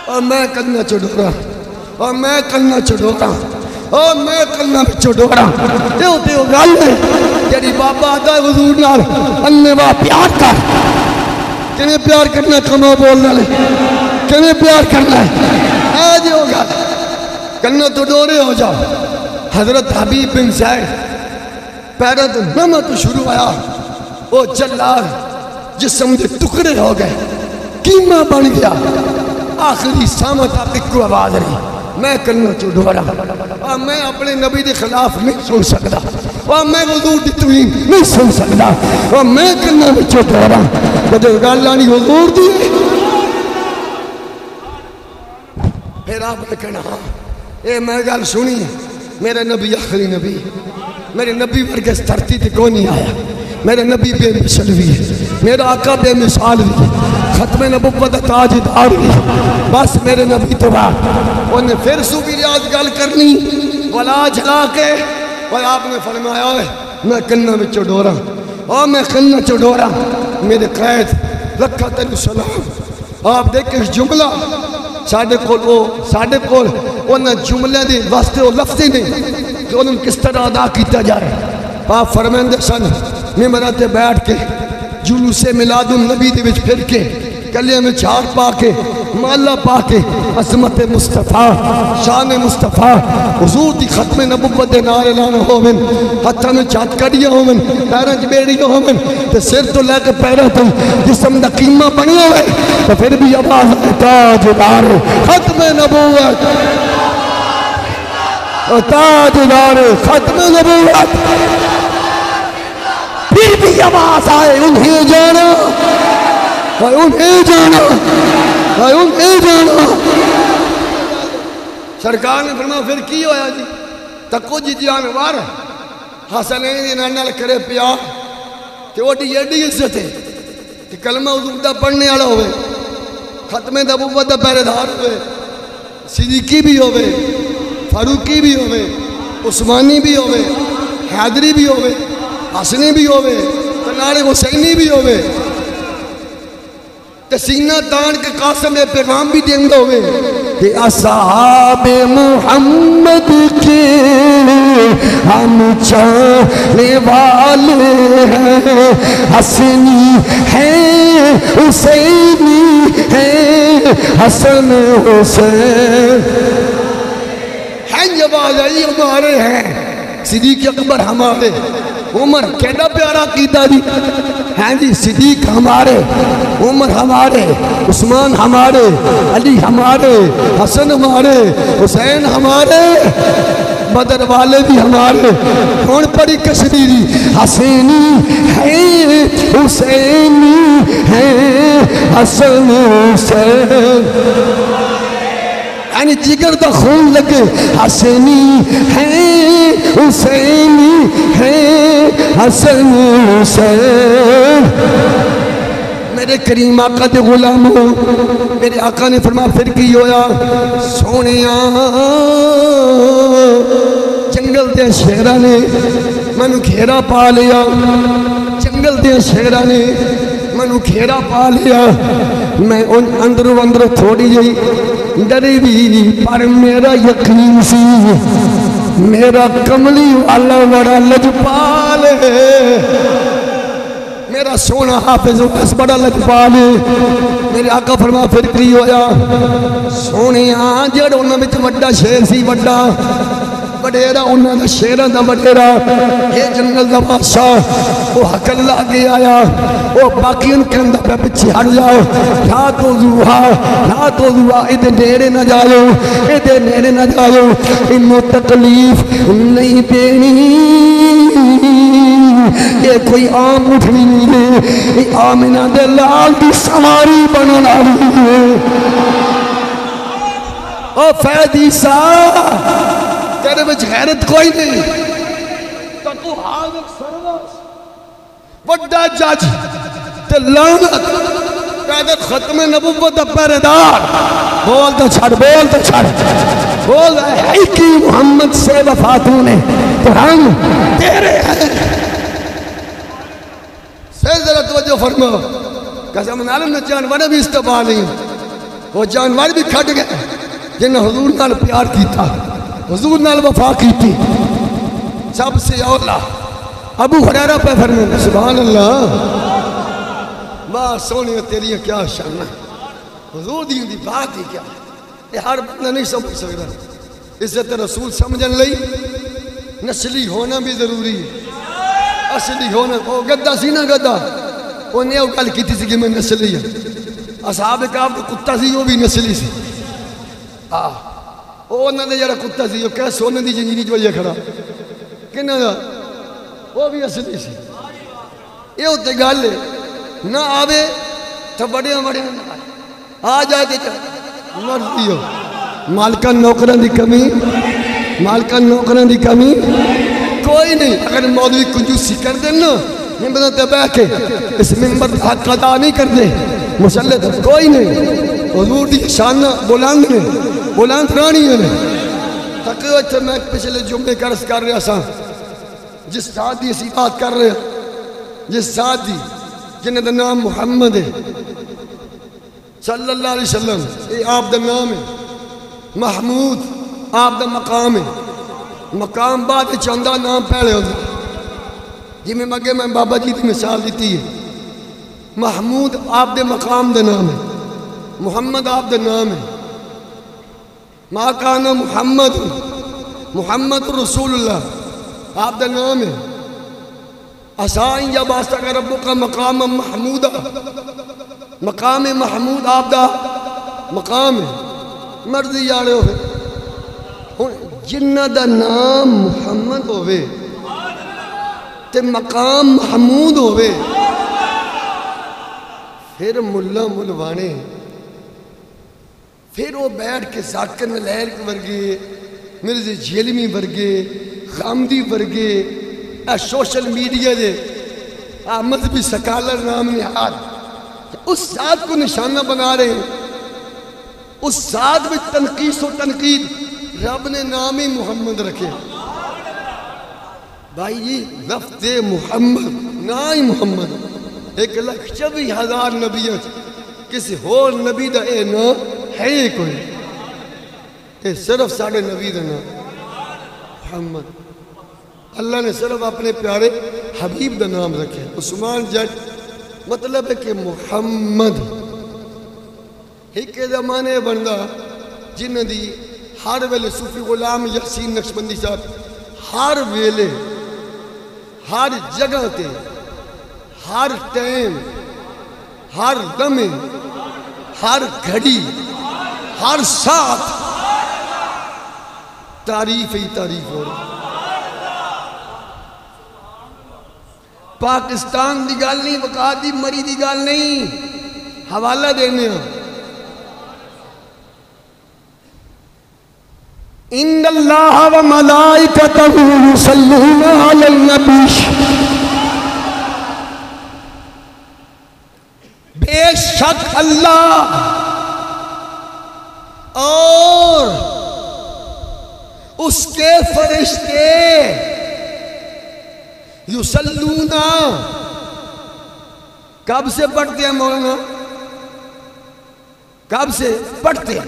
اور میں کنہ چڑھورا، اور میں کنہ چڑھورا، اور میں کنہ چڑھورا، دیو گل ہے جیڑی بابا آدھا حضور نال انیوا پیار کر، کنے پیار کرنا کما بولنا لے، کنے پیار کرنا ہے اے دیو گل کنہ تو ڈورے ہو جاؤ۔ حضرت حبیب بن زید پیرہ تو نمہ تو شروع آیا، وہ جلال جسم دے ٹکڑے ہو گئے، قیمہ بن گیا، آخری سامت آقی کو آواز رہی، میں کرنا چھوڑ رہا، میں اپنے نبی دے خلاف نہیں سن سکتا، میں حضور دی توہین نہیں سن سکتا، میں کرنا چھوڑ رہا، بدل گال لانی حضور دی۔ پھر آپ نے کہنا ہاں اے میں گال سنی ہے، میرے نبی آخری نبی، میرے نبی ورگس دھرتی تے کوئی نہیں آیا، میرے نبی بے مثل بھی ہے، میرا آقا بے مثال بھی ہے، ختم نبوت تاجدار بھی، بس میرے نبی تو بات۔ انہیں پھر صوفی ریاض گل کرنی ولا جلا کے، اور آپ نے فرمایا ہے میں کنہ میں چڑھورا، اور میں کنہ چڑھورا، میرے قید رکھا تیلو سلام۔ آپ دیکھیں اس جملہ ساڑھے کول انہیں جملے دی واسطے وہ لفظی نہیں کہ انہوں کس طرح ادا کیتا جائے۔ آپ فرمیندے سن ممبراتے بیٹھ کے جلوس میلاد النبی دی وچ پھر کے گلیاں میں چھاڑ پا کے مالا پا کے عظمت مصطفیٰ شان مصطفیٰ حضور دی ختم نبوت دے نعرے لانا ہومن ہتھاں میں چات کڑیاں ہومن پیراں وچ بیڑیاں ہومن تے سر تو لے کے پیراں تک جسم دا قیمہ بنیا ہوئے تو پھر بھی آواز تاجدار ختم نبوت تاجدار ختم نبوت پھر بھی آواز آئے انہیں جانا انہیں جانا انہیں جانا سرکار نے فرمایا پھر کی ہویا جی تکو جی جانوار حسنین دی نال کرے پیار کہ وہ ایڈی عزت ہے کہ کلمہ حضور دا پڑھنے والا ہوئے ختم نبوت دا پہرے دار ہوئے صدیقی بھی ہوئے فاروقی بھی ہوئے عثمانی بھی ہوئے حیدری بھی ہوئے حسنی بھی ہوئے تنارے حسینی بھی ہوئے سینہ تان کے قاسم پیغام بھی دیں ہوئے کہ اصحاب محمد کے ہم چاہنے والے ہیں حسنی ہیں حسینی ہیں حسن حسین ہیں جواب علی ہمارے ہیں صدیق اکبر ہمارے عمر کیڑا پیارا کیتا جی ہیں جی صدیق ہمارے عمر ہمارے عثمان ہمارے علی ہمارے حسن ہمارے حسین ہمارے بدر والے بھی ہمارے کون پڑی کشمیری حسینی ہے حسینی ہے حسن حسین یعنی جگر دا خون لگے حسینی ہے حسینی ہے حسن حسین میرے کریم آقا دے غلام ہو میرے آقا نے فرمایا پھر کی ہویا سونیاں جنگل دے شیرہ نے منو گھیرا پا لیا جنگل دے شیرہ نے منو گھیرا پا لیا میں ان اندروں تھوڑی جئی ڈری بھی پر میرا یقین سی میرا کملی والا بڑا لجپال ہے میرا سونا حافظ اس بڑا لجپال ہے میرے آقا فرما پھر کی ہویا سونیاں جڑ انہاں وچ وڈا شیر سی وڈا بڑیرا انہاں دا شیران دا بڑیرا یہ جنگل دا بادشاہ وہ حق اللہ کے آیا وہ باقی ان کے اندر پہ پچھے ہٹ جاؤ لا تو زوہا ادھے نیرے نہ جاؤ ادھے نیرے نہ جاؤ انہوں تکلیف نہیں دینی یہ کوئی عام اٹھنی نہیں ہے یہ آمینہ دے لال دی سواری بننا نہیں ہے او فیدی سا تیرے بچ غیرت کوئی نہیں تو حاضر سرواس وڈا جج تے لعنت قیدت ختم نبوت دا پہرےدار بول تو چھڑ بول ہے کی محمد سے وفاتوں نے تو ہم تیرے ہیں سیر ذرا توجہ فرما قسم نالم نے جانور بھی استعمال نہیں وہ جانور بھی کھٹ گئے جنہیں حضور نال پیار کیتا حضور نال وفا کیتی سب سے اولا ابو ہریرہ پہ فرمائے سبحان اللہ واہ سونی تیری کیا شان ہے حضور دی بات ہی کیا یہ ہر بندہ نہیں سمجھ سکتا عزت رسول سمجھن لئی نسلی ہونا بھی ضروری ہے اصلی ہونا وہ گدہ سی نا گدہ وہ نے گل کیتی سی کہ میں نسلی ہے اصحاب کہف تو کتا سی وہ بھی نسلی سی وہ انہوں نے جڑا کتا سی وہ کہہ سونے دی جنجینی جو یہ کھڑا کنہ دا وہ بھی اصلی سی یہ ہوتے گل ہے نہ آوے تو بڑے آ جائے تے مرضی ہو مالکان نوکران دی کمی کوئی نہیں اگر مولوی کنجوسی کر دیں نا ممبر تے بیٹھ کے اس ممبر حق ادا نہیں کر دے مسلط کوئی نہیں حضور دی شان بلند نے بلند رانی ہے تقریبا میں پچھلے جمعے کرس کر رہا سا جس ساتھ دی اسی بات کر رہے جس ساتھ دی جنہیں دا نام محمد ہے صلی اللہ علیہ وسلم یہ آپ دا نام ہے محمود آپ دا مقام ہے مقام بعد چندہ نام پہلے ہوتا جی میں مگے میں بابا جی دی مثال دیتی ہے محمود آپ دے مقام دے نام ہے محمد آپ دا نام ہے. ما کان محمد محمد رسول اللہ آپ دا نام ہے. اسائیں یا باسطہ کا ربو کا مقام محمود، مقام محمود آپ دا مقام ہے. مرضی جاڑے ہوئے جنہ دا نام محمد ہوئے تے مقام محمود ہوئے، پھر ملا ملوانے، پھر وہ بیٹھ کے ذاکر نلیر ورگے، مرزا جھیلمی ورگے، غامدی ورگے، سوشل میڈیا دے مذہبی سکالر نام نہاد اس ذات کو نشانہ بنا رہے ہیں. اس ذات میں تنقیص و تنقید، رب نے نام ہی محمد رکھے. بھائی جی لفظ محمد نا ہی محمد 1,24,000 نبیوں کسی اور نبی دا اے نا ہے ہی کوئی، اے صرف ساڑھے نبی دا نا محمد. اللہ نے صرف اپنے پیارے حبیب دا نام رکھے. عثمان جٹ مطلب ہے کہ محمد ایک زمانے بندہ جنہ دی ہر ویلے صوفی غلام یاسین نقشبندی صاحب ہر ویلے ہر جگہ تے ہر ٹائم ہر لمحے ہر گھڑی ہر ساتھ تعریف ہی تعریف ہو رہی. پاکستان دی گال نہیں، وقات دی مری دی گال نہیں، حوالہ دینے ہیں. ان اللہ و ملائکتہ یصلون علی النبی، بے شک اللہ اور اس کے فرشتے یصلون، کب سے پڑھتے ہیں مولانا؟ کب سے پڑھتے ہیں؟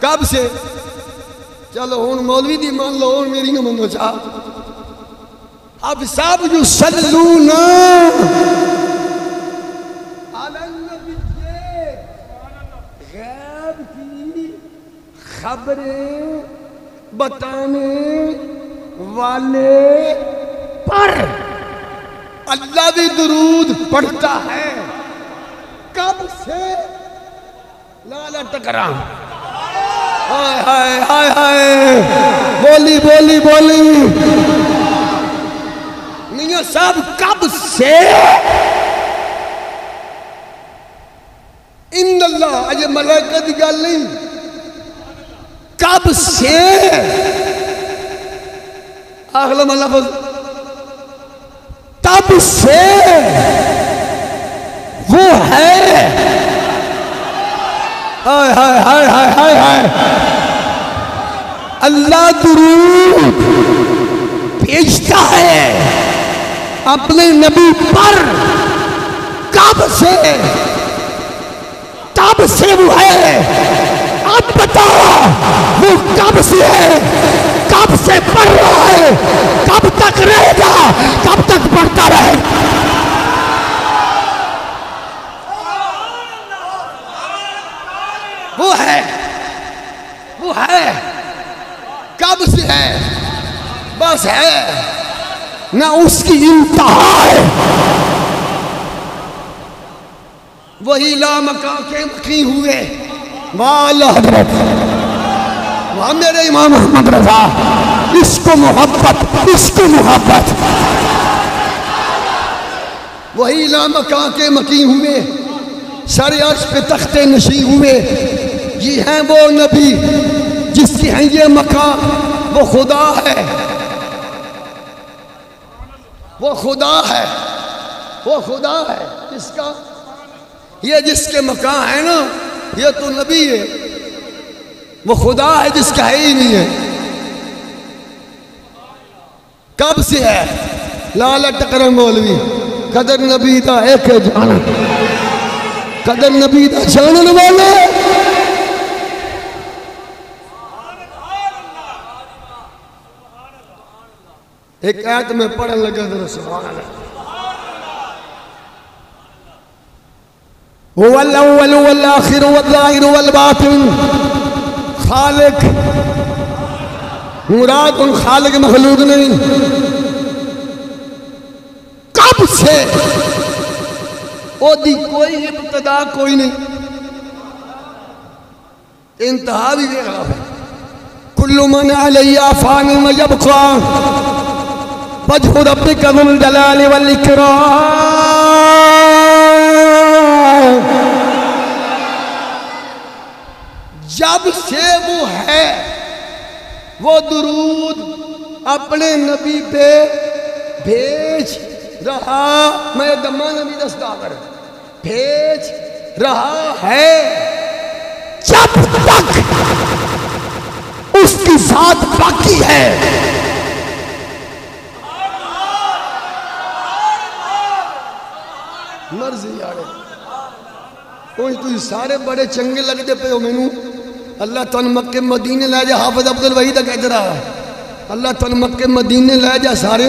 کب سے؟ چلو ہون مولوی دی مان لو، ہون میری نہ منو چاہ. اب سب یصلون علی النبی، غیب کی خبریں بتانے والے پر اللہ بھی درود پڑھتا ہے. کب سے؟ لالا ٹکرام. ہائے ہائے ہائے ہائے، بولی بولی بولی میاں صاحب کب سے؟ ان اللہ، اجے ملائکہ دی گل نہیں، کب سے؟ اگلا لفظ تب سے وہ ہے. ہائے ہائے ہائے ہائے ہائے ہائے، اللہ درود بھیجتا ہے اپنے نبی پر. کب سے؟ تب سے وہ ہے. اب بتا وہ کب سے ہے، کب سے پڑھ رہا ہے، کب تک رہے گا، کب تک پڑھتا رہے گا. وہ ہے، وہ ہے، کب سے ہے، بس ہے، نہ اس کی انتہا ہے. وہی لامکان کے مقی ہوئے والا حضرت وہاں میرے امام محمد رضا. اس کو محبت، اس کو محبت. وہی لامکان کے مقی ہوئے، سر عرش پہ تختے نشیں ہوئے. یہ ہیں وہ نبی جس کی ہیں یہ مقام. وہ خدا ہے، وہ خدا ہے، وہ خدا ہے. جس کا یہ جس کے مقام ہے نا، یہ تو نبی ہے. وہ خدا ہے جس کا ہے ہی نہیں ہے. کب سے ہے؟ لالا ٹکرم مولوی. قدر نبی دا ایک جانا، قدر نبی دا جانن والے. ایک آیت میں پڑھن لگا ذرا سبحان اللہ. هو الأول والآخر والظاهر والباطن. خالق مراد ان خالق مخلوق نہیں. کب سے او دی کوئی ابتدا کوئی نہیں، انتہا بھی دے رہا ہے. کل من علیہ فان ویبقى وجہ ربک ذو الجلال والاکرام. جب سے وہ ہے وہ درود اپنے نبی پہ بھیج رہا. میں دمہ نبی دستا کر بھیج رہا ہے جب تک اس کی ذات باقی ہے. مرضی آڑے کوئی تو سارے بڑے چنگے لگتے پہ ہو مینوں. اللہ تعالیٰ مکہ مدینے لے جا. حافظ عبدالوحید کہتے رہا اللہ تعالیٰ مکہ مدینے لے جا سارے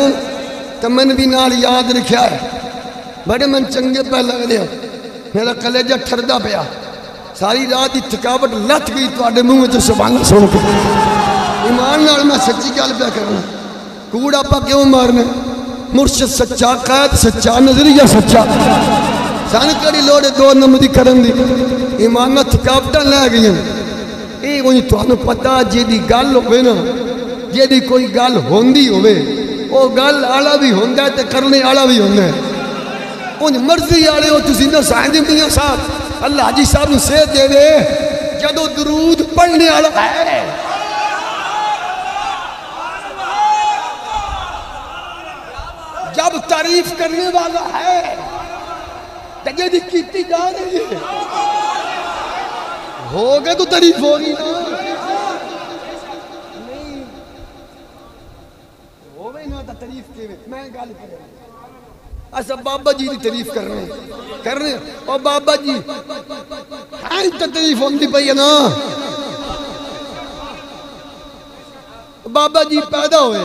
تو میں نے بھی نال یاد رکھیا ہے. بڑے من چنگے پہ لگ دیا. میرا کلیجہ ٹھردہ پیا. ساری رات کی تھکاوٹ لت گئی تواڈے منہ وچ سبحان اللہ سن کے. ایمان نال میں سچی گل پہ کرنا. کوڑ آپا کیوں مارنا؟ مرشد سچا، قائد سچا، نظریہ سچا. سان کڑی لوڑے دو نمبری کرن دی. ایمان نال تھکاوٹاں لے گئی ہیں. اے وہی تانوں پتہ جے دی گل ہوے نا، جے دی کوئی گل ہوندی ہوے او گل آلا بھی ہوندا ہے تے کرنے آلا بھی ہوندا ہے. اون مرضی والے ہو تسی نہ سائیں میاں صاحب اللہ حاجی صاحب نوں صحت دے دے جدوں درود پڑھنے والا ہے. جب تعریف کرنے والا ہے جے دی کیتی جا رہی ہے ہوگا تو تعریف ہوگی نا. نہیں ہوگا نا تو تعریف کے میں گل کر رہا ہوں. اچھا بابا جی دی تعریف کر رہے ہیں اور بابا جی ہاں تو تعریف ہوندی پئی ہے نا. بابا جی پیدا ہوئے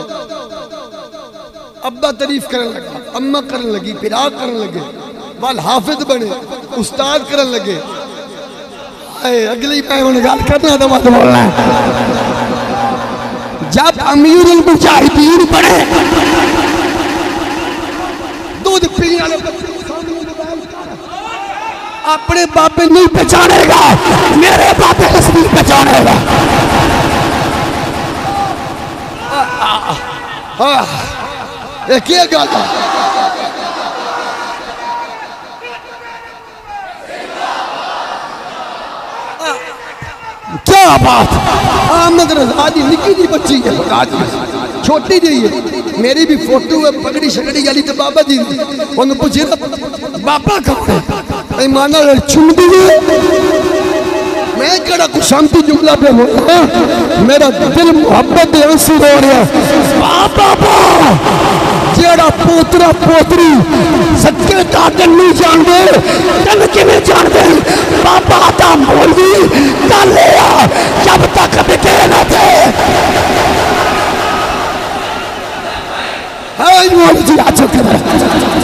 ابا تعریف کرنے لگا، اماں کرنے لگی، پھر آپ کرنے لگے، وال حافظ بنے، استاد کرنے لگے. اگلی میں انہیں گال کرنا تھا بات بولنا ہے. جب امیر المجاہدین بڑھے دودھ پینے والے اپنے بابے نہیں پہچانے گا، میرے بابے رسمی پہچانے گا. ایک یہ گاتا کیا بات. احمد رضا دی نکی دی بچی ہے، چھوٹی جی ہے. میری بھی فوٹو ہے پگڑی شگڑی والی تو بابا جی انہوں پوچھے نا بابا کہاں ہے؟ ایمانہ چھوڑ دیئے. میں کڑا کچھ شانتی جملہ پہ بولا میرا دل محبت انسی ہو رہا. بابا جیڑا پوترا پوتری سکے دادن نہیں جان دے تن کی میں جان دے. بابا آتا مولوی کر لیا جب تک بکے نہ تھے. آج مولوی جی آ چکے دے،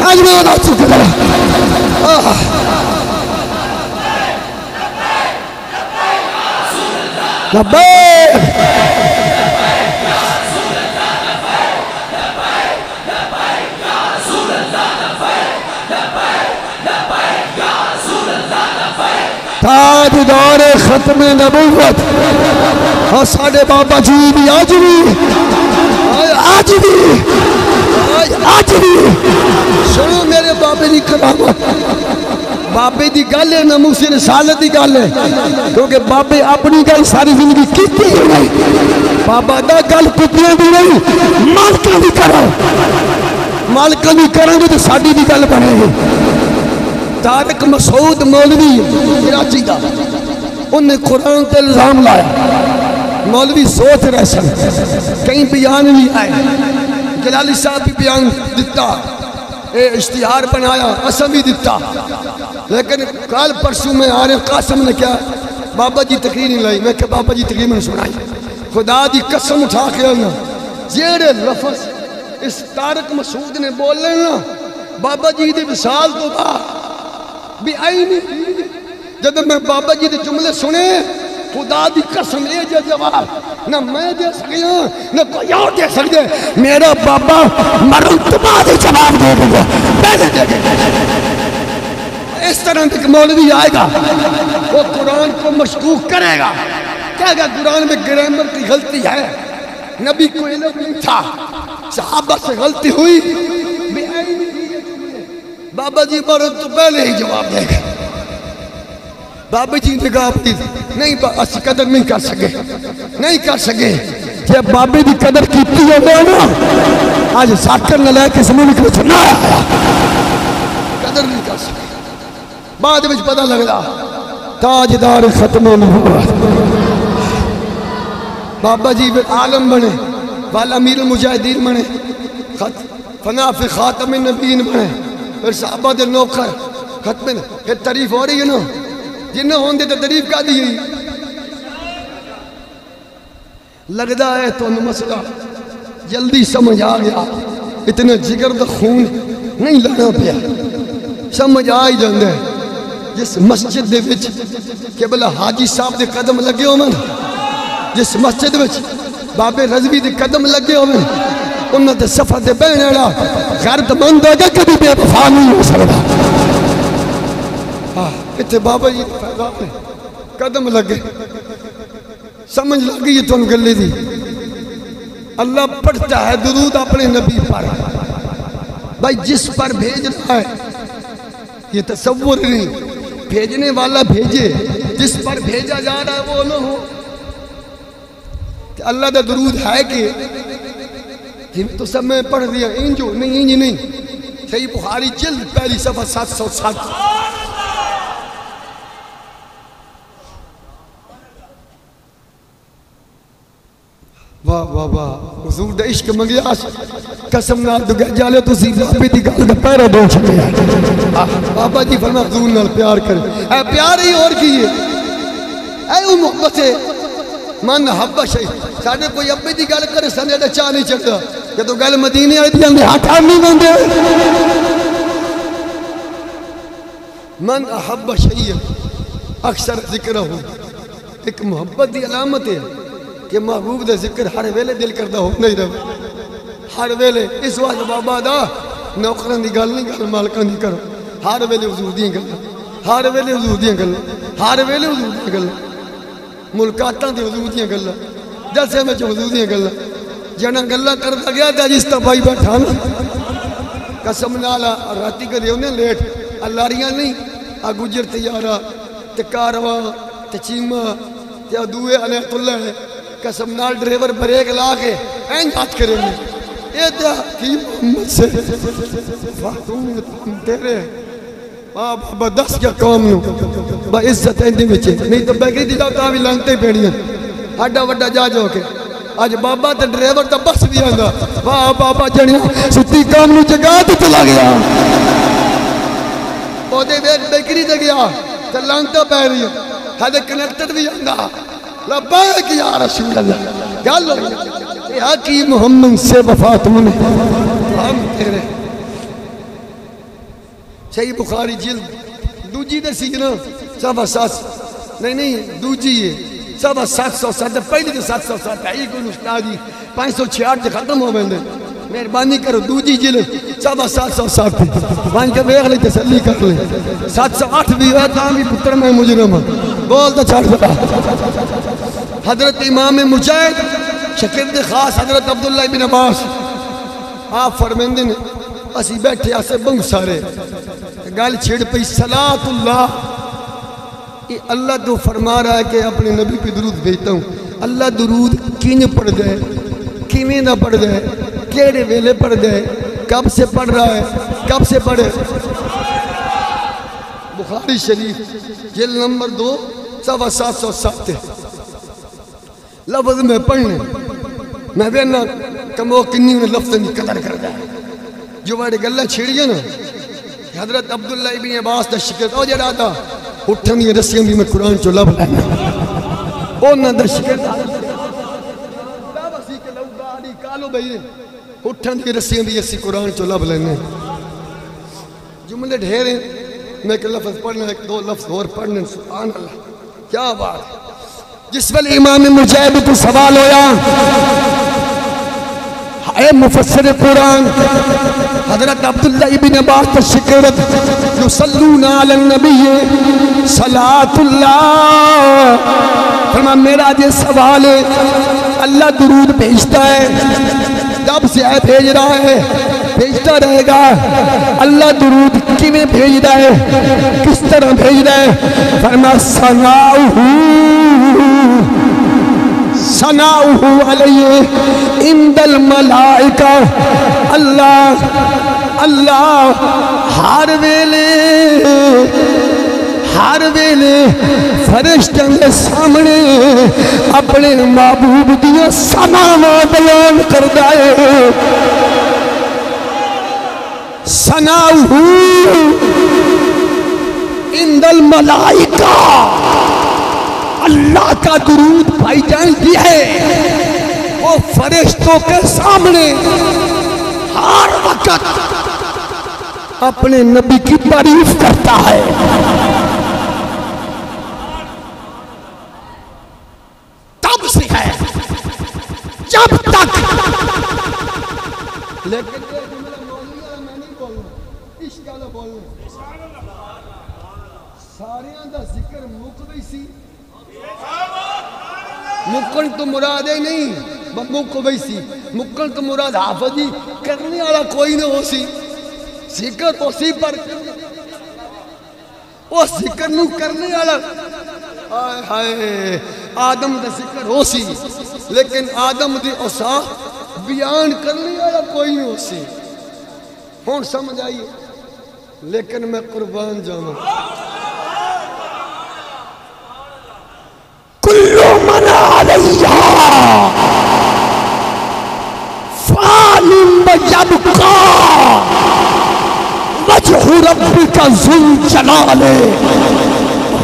آج مولوی آ چکے دے. لبیک تاجدار ختم نبوت اور ساڑھے بابا جی بھی آج بھی سنو میرے بابے دی کرامت. بابے دی گل ہے ناموس رسالت دی گل ہے کیونکہ بابے اپنی گل ساری زندگی کیتی ہی نہیں. بابا دا گل کتیاں دی نہیں مالکہ دی کرو، مالکہ دی کریں گے تو ساڑھی دی گل بنے گی. طارق مسعود مولوی کراچی دا انہیں قرآن تے الزام لایا. مولوی سوچ رہے سن کہیں بیان بھی آئے، جلالی صاحب بھی بیان دیتا، اشتہار بنایا، اسم بھی دیتا. لیکن کال پرسوں میں آ رہے قاسم نے کیا بابا جی تقریر نہیں لائی. میں کہ بابا جی تقریر میں سنائی. خدا دی قسم اٹھا کے آنا جیڑے لفظ اس طارق مسعود نے بول لینا بابا جی دے وصال تو بعد بھی آئی نہیں. جب میں بابا جی دے جملے سنے خدا دی قسم اے جواب نہ میں دے سکیا نہ کوئی اور دے سکتے. میرا بابا مرن تو بعد جواب دے دے گا پہلے دے گا. اس طرح ایک مولوی آئے گا وہ قرآن کو مشکوک کرے گا کہے گا قرآن میں گرامر کی غلطی ہے. نبی کو علم نہیں تھا صحابہ سے غلطی ہوئی بھی آئی نہیں. بابا جی مرن تو پہلے ہی جواب دے گا. بابا جی نے کہا نہیں اسی قدر نہیں کر سکے نہیں کر سکے. جب بابے دی قدر کیتی ہوگا نا آج ساکر نہ لے کے زمین کو چھنا آیا قدر نہیں کر سکے. بعد میں پتہ لگا تاجدار ختم نبوت بابا جی عالم بنے والا امیر المجاہدین بنے فنا فی خاتم النبیین بنے پھر صحابہ دے نوکر ختم. پھر تعریف ہو رہی ہے نا جنہ ہوندے تو تعریف کا دی لگدا ہے تو مسئلہ جلدی سمجھ آ گیا. اتنا جگر دا خون نہیں لانا پیا سمجھ آ ہی جاندے. جس مسجد دے وچ قبلہ حاجی صاحب دے قدم لگے ہوئے جس مسجد وچ بابے رضوی دے قدم لگے ہوئے انہاں دے صفحہ دے بہن ایڑا غیرت مند ہوگا کبھی بے وفا نہیں ہو سکتا. اتنے بابا جی قدم لگے سمجھ لگی تو ان گلے دی. اللہ پڑھتا ہے درود اپنے نبی پر. بھائی جس پر بھیج رہا ہے یہ تصور نہیں بھیجنے والا بھیجے جس پر بھیجا جا رہا ہے وہ نہ ہو. کہ اللہ دا درود ہے کہ تو سب میں پڑھ دیا انجو نہیں صحیح بخاری جلد پہلی صفحہ 707. واہ واہ واہ حضور دا عشق منگیا قسم نال دو گیا جالے تو سی رابی دی گل دا پیرہ دو چھکے. بابا جی فرما حضور نال پیار کرے اے پیار ہی اور کیے اے او محبت ہے من حبہ شہید ساڑھے کوئی ابی دی گل کرے سنے دا چاہ نہیں چکتا کہ تو گل مدینے آئی دیاں دے ہاتھا نہیں بندے. من حبہ شہید اکثر ذکر ہو ایک محبت دی علامت ہے کہ محبوب دا ذکر ہر ویلے دل کردہ ہو نہیں رہا ہر ویلے. اس وقت بابا دا نوکران دی گل نہیں گل مالکان دی کرو ہر ویلے حضور دیاں گل ہر ویلے حضور دیاں گل ہر ویلے حضور دیاں گل ملکاتاں دی حضور دیاں گل جلسے میں جو حضور دیاں گل جنہ گلہ کردہ گیا دا جس تبائی بیٹھا نا قسم نالا راتی کر دیونے لیٹ اللہ ریاں نہیں گجر تیارہ کارواں چیمہ دوئے علیہ اللہ ہے قسم نال ڈریور بریک لا کے این جات کریں گے اے دیا کی محمد سے فاتون تیرے بابا دس کیا قوم نو با عزت اندی بچے نہیں تو بیکری دی جاتا بھی لانتے پیڑیاں ہڈا وڈا جا جو کے آج بابا تے ڈریور تا بس بھی آندا واہ بابا جنیا ستی قوم نو جگہ تو چلا گیا پودے بیکری دے گیا تے لانتا پیڑیاں ہدے کنیکٹر بھی آندا لبائک یا رسول اللہ گالو اے حقی محمد سے وفات منے ہم تیرے صحیح بخاری جلد دوجی دے سینا صفحہ 7 نہیں دوجی ہے صفحہ 707 پہلی دے 707 ہے یہ کوئی استادی 566 دے ختم ہو بندے مہربانی کرو دوجی جلد صفحہ 707 وہاں کے بیغ لے تسلی کر لے 708 بھی ہوئے تاں بھی پتر میں مجرم بولتا چھاڑ سکا. حضرت امام مجاہد شکرد خاص حضرت عبداللہ بن عباس آپ فرمیندے نے اسی بیٹھے آسے بہت سارے گال چھڑ پئی صلاة اللہ یہ اللہ تو فرما رہا ہے کہ اپنے نبی پہ درود بھیجتا ہوں. اللہ درود کین پڑھ دے کیویں نہ پڑھ دے کیڑے ویلے پڑھ دے کب سے پڑھ رہا ہے کب سے پڑھے. بخاری شریف جلد نمبر 2 صفحہ 707 لفظ میں پڑھنے میں بینا کمو کنی انہیں لفظ نہیں قدر کردہ ہے جو بڑے گلہ چھیڑیے نا حضرت عبداللہ ابن عباس دا شکر او جڑا تھا اٹھن یہ رسیاں بھی میں قرآن چو لب لینا اونا دا شکر تھا بابا سی کے لو باری کالو بھئی اٹھن یہ رسیاں بھی اسی قرآن چو لب لینا جملے ڈھیرے میں ایک لفظ پڑھنا ایک دو لفظ اور پڑھنے سبحان اللہ کیا بات ہے جس ویلے امام مجاہد تو سوال ہویا اے مفسر قرآن حضرت عبداللہ ابن عباس تشکرت یصلون علی النبی صلاۃ اللہ فرما میرا یہ سوال ہے اللہ درود بھیجتا ہے جب سے بھیج رہا ہے بھیجتا رہے گا اللہ درود کیویں بھیج رہا ہے کس طرح بھیج رہا ہے فرما ثناؤہ علیہ عند الملائکہ اللہ اللہ ہر ویلے فرشتوں کے سامنے اپنے محبوب دیا ثناواں بیان کردا ہے ثناؤہ عند الملائکہ اللہ کا درود بھائی جان یہ ہے وہ فرشتوں کے سامنے ہر وقت اپنے نبی کی تعریف کرتا ہے تب سے ہے جب تک لیکن میں نہیں بولنا عشق والا بولنا سارے دا ذکر مک گئی سی مکن تو مراد ہے نہیں مکو بھئی سی مکن تو مراد حافظی کرنے والا کوئی نہ ہو سی ذکر تو سی پر وہ ذکر نو کرنے والا آئے ہائے آدم دا ذکر ہو سی لیکن آدم دی اوصاف بیان کرنے والا کوئی نہ ہو سی ہون سمجھ آئیے لیکن میں قربان جاؤں کل من علیہا فان یبقا وجہ ربک ذو الجلال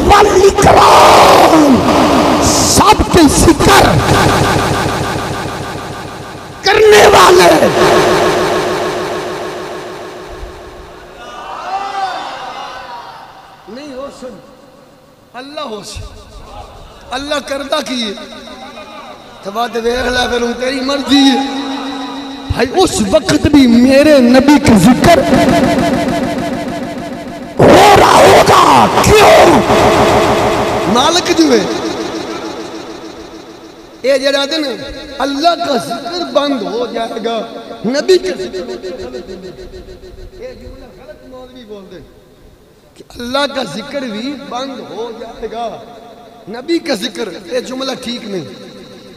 والاکرام سب کے ذکر کرنے والے نہیں ہو سن اللہ ہو سن اللہ کردہ کیے تباد ویخ لے پھر ہوں تیری مرضی ہے بھائی اس وقت بھی میرے نبی کا ذکر ہو رہا ہوگا کیوں مالک جو ہے یہ جڑا دن اللہ کا ذکر بند ہو جائے گا نبی کا ذکر یہ جملہ غلط مولوی بول دیں کہ اللہ کا ذکر بھی بند ہو جائے گا نبی کا ذکر یہ جملہ ٹھیک نہیں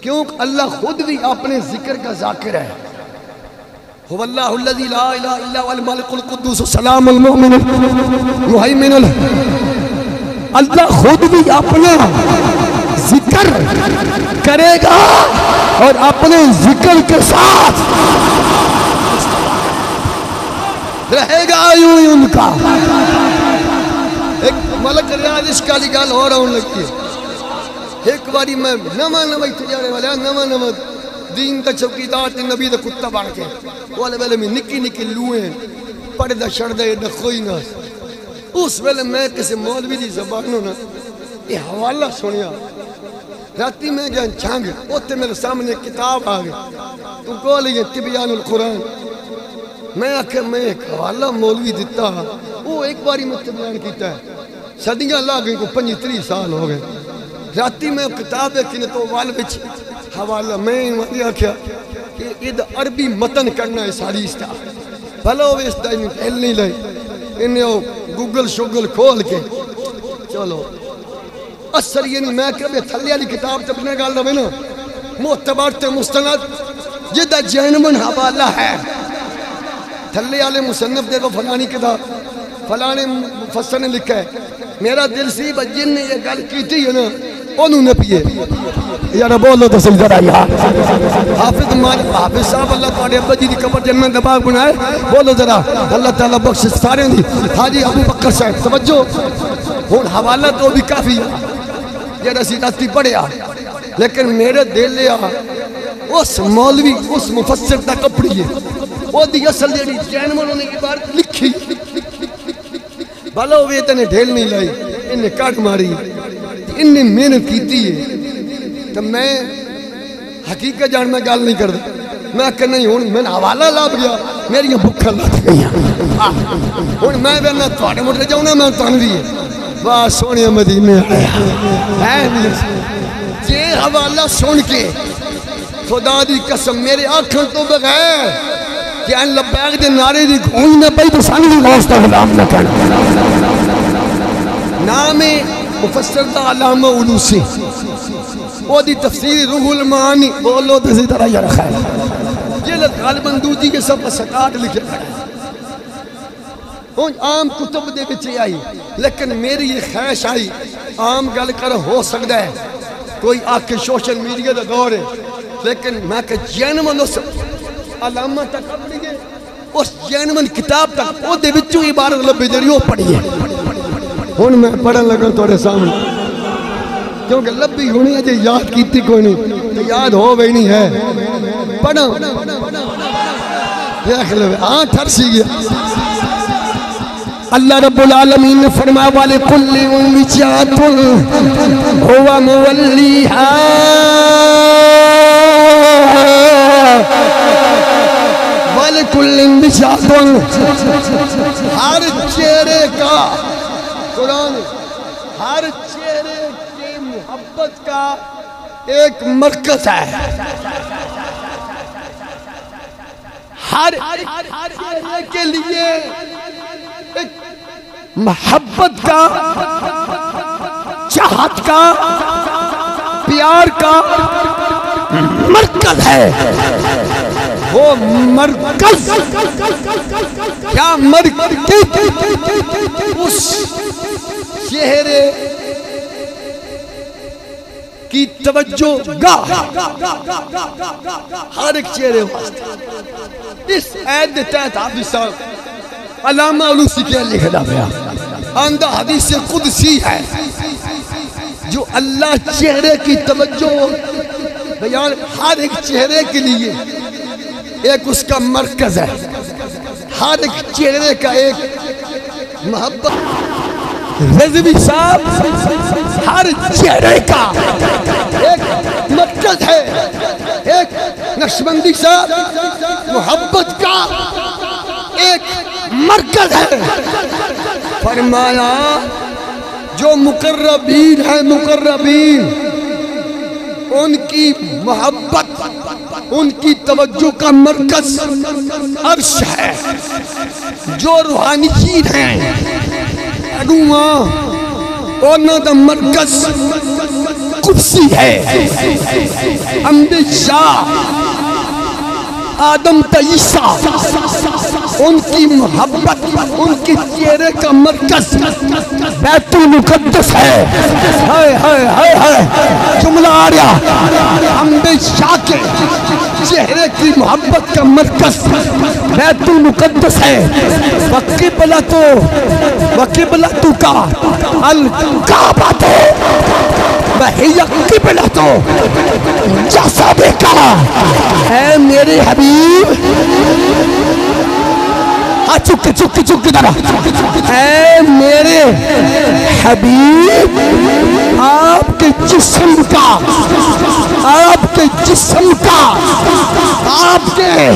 کیونکہ اللہ خود بھی اپنے ذکر کا ذاکر ہے هو اللہ الذی لا الہ الا هو الملک القدوس السلام المؤمن المہیمن اللہ خود بھی اپنا ذکر کرے گا اور اپنے ذکر کے ساتھ رہے گا یوں ان کا ایک ملک ریاض اس کا گل ہو رہا ہوں لگتی ہے ایک باری میں نوہ تجارے والے نوہ دین دا چوکیدار تے نبی دا کتا بان کے والے ویلے میں نکی لوئیں پڑھدا شڑدا ایڈا کوئی نہ اس ویلے میں کسی مولوی دی زبانوں نا یہ حوالہ سنیا راتی میں گیا چھانگ اوتے میرے سامنے کتاب آ گئی تو کہو لئے تبیان القرآن میں آکھے میں ایک حوالہ مولوی دیتا وہ ایک باری میں تبیان کیتا ہے صدیاں اللہ گئی کو 25-30 سال ہو گئے راتی میں کتاب دیکھی نے تو والوچ حوالہ میں وہی آکھیا کہ یہ عربی متن کرنا ہے ساری استا بھلو اس دا انہیں پہل نہیں لائے انہیں گوگل شوگل کھول کے چلو اثر یہ نہیں میں کہ تھلی علی کتاب تبنے گال رہے نا معتبر تے مستند جدہ جینمن حوالہ ہے تھلی علی مصنف دیکھو فلانی کتاب فلانے مفسر نے لکھا ہے میرا دل سی بجن نے یہ گل کیتی ہے نا انہوں نے پیے یار بولو تو سجدہ رہا یار حافظ صاحب اللہ تعالی ابا جی دی قبر جنت دباغ بنائے بولو ذرا اللہ تعالی بخش سارے دی حاجی ابو بکر صاحب سمجھو ہون حوالہ تو بھی کافی ہے یہ رسی راتی پڑھیا لیکن میرے دل لیا اس مولوی اس مفسر تا کپڑی ہے وہ دی اصل دیڑی جینمن انہیں عبارت لکھی بھلا ہوئے تنے ڈھیل نہیں لائی انہیں کٹ ماری انہیں محنت کیتی ہے تو میں حقیقت جان میں گال نہیں کرتا میں کہ نہیں ہوں میں حوالہ لاب گیا میری یہ بکھر لگ گئی ہوں میں بینا تھوڑے مٹھے جاؤں نا میں تنوی ہے واہ سونے مدینے آیا یہ حوالہ سن کے خدا دی قسم میرے آنکھن تو بغیر کہ ان لبیک دے نعرے دی گھونج نہ پئی تو سانگ دی غوث تا غلام نہ کرنا نام مفسر دا علامہ علوسی وہ دی تفسیر روح المعانی بولو دسی طرح یا رکھا ہے یہ لت غالباً دوجی کے سب سکاٹ لکھے کھڑا ہے عام کتب دے بچے آئی لیکن میری یہ خیش آئی عام گل کر ہو سکتا ہے کوئی آکے سوشل میڈیا دا دور ہے لیکن میں کہ جینمن اس علامہ تک پڑھی گئے اس جینمن کتاب تک وہ دے بچوں عبارت لبے جڑی وہ پڑھی ہے ہون میں پڑھن لگا توڑے سامنے کیونکہ لبی ہونی ہے جو یاد کیتی کوئی نہیں تو یاد ہو بھی نہیں ہے پڑھا دیکھ لے آن ٹھر سی گیا اللہ رب العالمین نے فرمایا والے کل وجات ہوا مولیہا والے کل وجات ہر چہرے کا قرآن ہر چہرے کی محبت کا ایک مرکز ہے ہر چہرے کے لیے ایک محبت کا چاہت کا پیار کا مرکز ہے وہ مرکز کیا مرکز اس چہرے کی توجہ گاہ ہر ایک چہرے واسطے اس عید تحت حافظ صاحب علامہ علوسی کیا لکھنا پیا آندہ حدیث قدسی ہے جو اللہ چہرے کی توجہ بیان ہر ایک چہرے کے لیے ایک اس کا مرکز ہے ہر ایک چہرے کا ایک محبت رضوی صاحب ہر چہرے کا ایک مرکز ہے ایک نقشبندی صاحب محبت کا ایک مرکز ہے فرمایا جو مقربین ہیں مقربین ان کی محبت ان کی توجہ کا مرکز عرش ہے جو روحانیین ہیں انہوں دا مرکز قدسی ہے انبیاء آدم تا عیسیٰ ان کی محبت ان کی چہرے کا مرکز بیت المقدس ہے جملہ آ رہا انبیاء کے چہرے کی محبت کا مرکز بیت المقدس ہے وقبلتو کا الکعبہ تو وہی قبلتو جسدک کا اے میرے حبیب چک درہ اے میرے حبیب آپ کے جسم کا آپ کے جسم کا آپ کے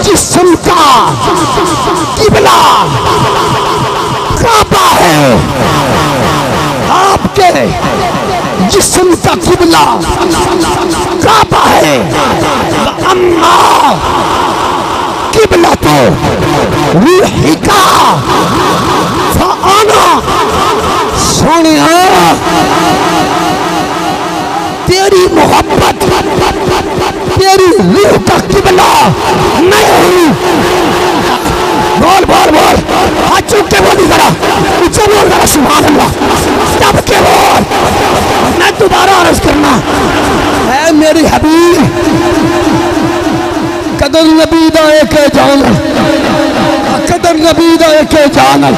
جسم کا قبلہ کعبہ ہے آپ کے جسم کا قبلہ کعبہ ہے اما قبلہ تو روحی کا فانا سنیا تیری محبت تیری روح کا قبلہ نہیں بول بول بول ہاتھ چوک کے بولی ذرا اچھا بول ذرا سبحان اللہ دب کے بول میں دوبارہ عرض کرنا اے میری حبیب قدر نبی دا ایک جانا قدر نبی دا ایک جانا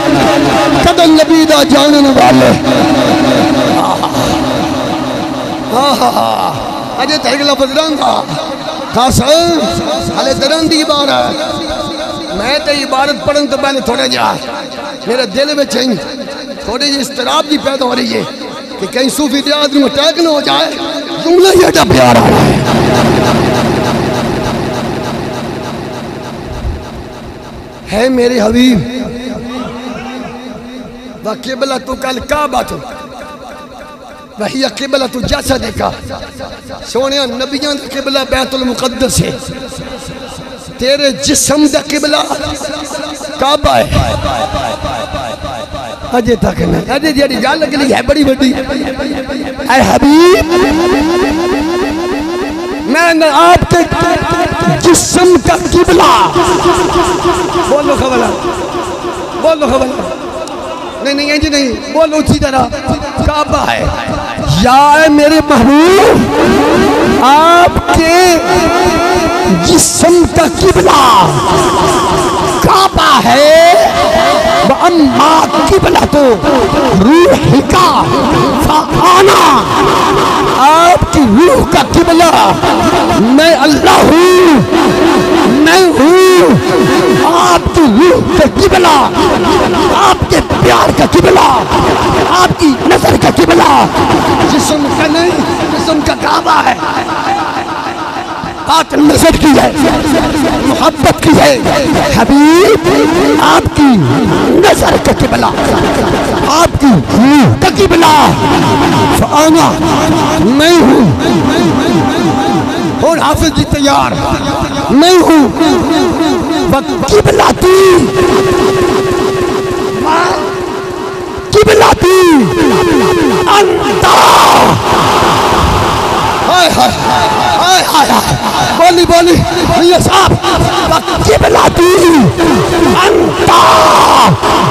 قدر نبی دا جانن والے اجے تھے گلا بدران تھا خاص حالے دران دی بار ہے میں تے عبادت پڑھن تو پہلے تھوڑے جا میرے دل میں چاہیے تھوڑی جی استراب جی پیدا ہو رہی ہے کہ کہیں صوفی دیاد میں اٹیک نہ ہو جائے جملہ یہ ایڈا پیارا ہے میرے حبیب وَقِبْلَةُ كَالْكَعْبَةُ وَهِيَ قِبْلَةُ جَسَدِكَ سونیا نبیوں دا قبلہ بیت المقدس ہے تیرے جسم دا قبلہ کعبہ ہے اجے تک میں اجے جیڑی گل لگلی ہے بڑی بڑی اے حبیب میں نے آپ کے جسم کا قبلہ بولو خبلا بولو خبلا نہیں انجی نہیں بولو اچھی طرح کعبہ ہے یا اے میرے محبوب آپ کے جسم کا قبلہ کعبہ ہے وَأَمَّا قِبْلَةُ رُوحِكَ فَأَنَا آپ کی روح کا قبلہ میں اللہ ہوں میں ہوں آپ کی روح کا قبلہ آپ کے پیار کا قبلہ آپ کی نظر کا قبلہ جسم کا نہیں جسم کا کعبہ ہے بات نظر کی ہے محبت کی ہے حبیب آپ کی نظر کا قبلہ آپ کی روح کا قبلہ فانا میں ہوں اور حافظ جی تیار میں ہوں وقبلتی قبلتی انتا بولی بولی یہ صاحب وقبلتی انتا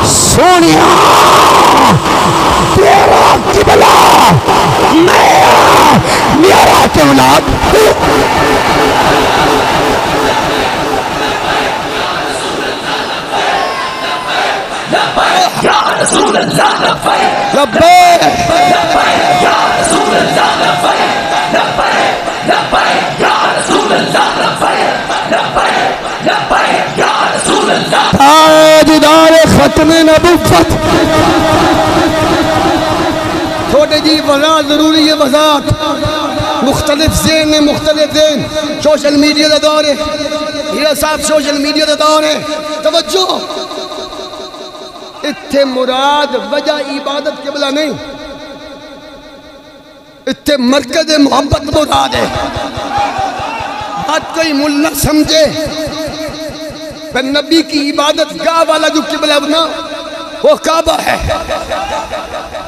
سونیا تیرا قبلہ میرا قبلہ یا رسول اللہ لبیک لبیک یا رسول اللہ لبیک لبیک لبیک یا رسول اللہ لبیک لبیک لبیک یا رسول اللہ تاجدار ختم نبوت چھوٹے جی وضاحت ضروری ہے وضاحت مختلف ذہن میں مختلف ذہن سوشل میڈیا دا دور ہے یہ صاحب سوشل میڈیا دا دور ہے توجہ اتھے مراد وجہ عبادت قبلہ نہیں اتھے مرکز محبت مراد ہے بات کوئی ملہ سمجھے پر نبی کی عبادت گاہ والا جو قبلہ بنا وہ کعبہ ہے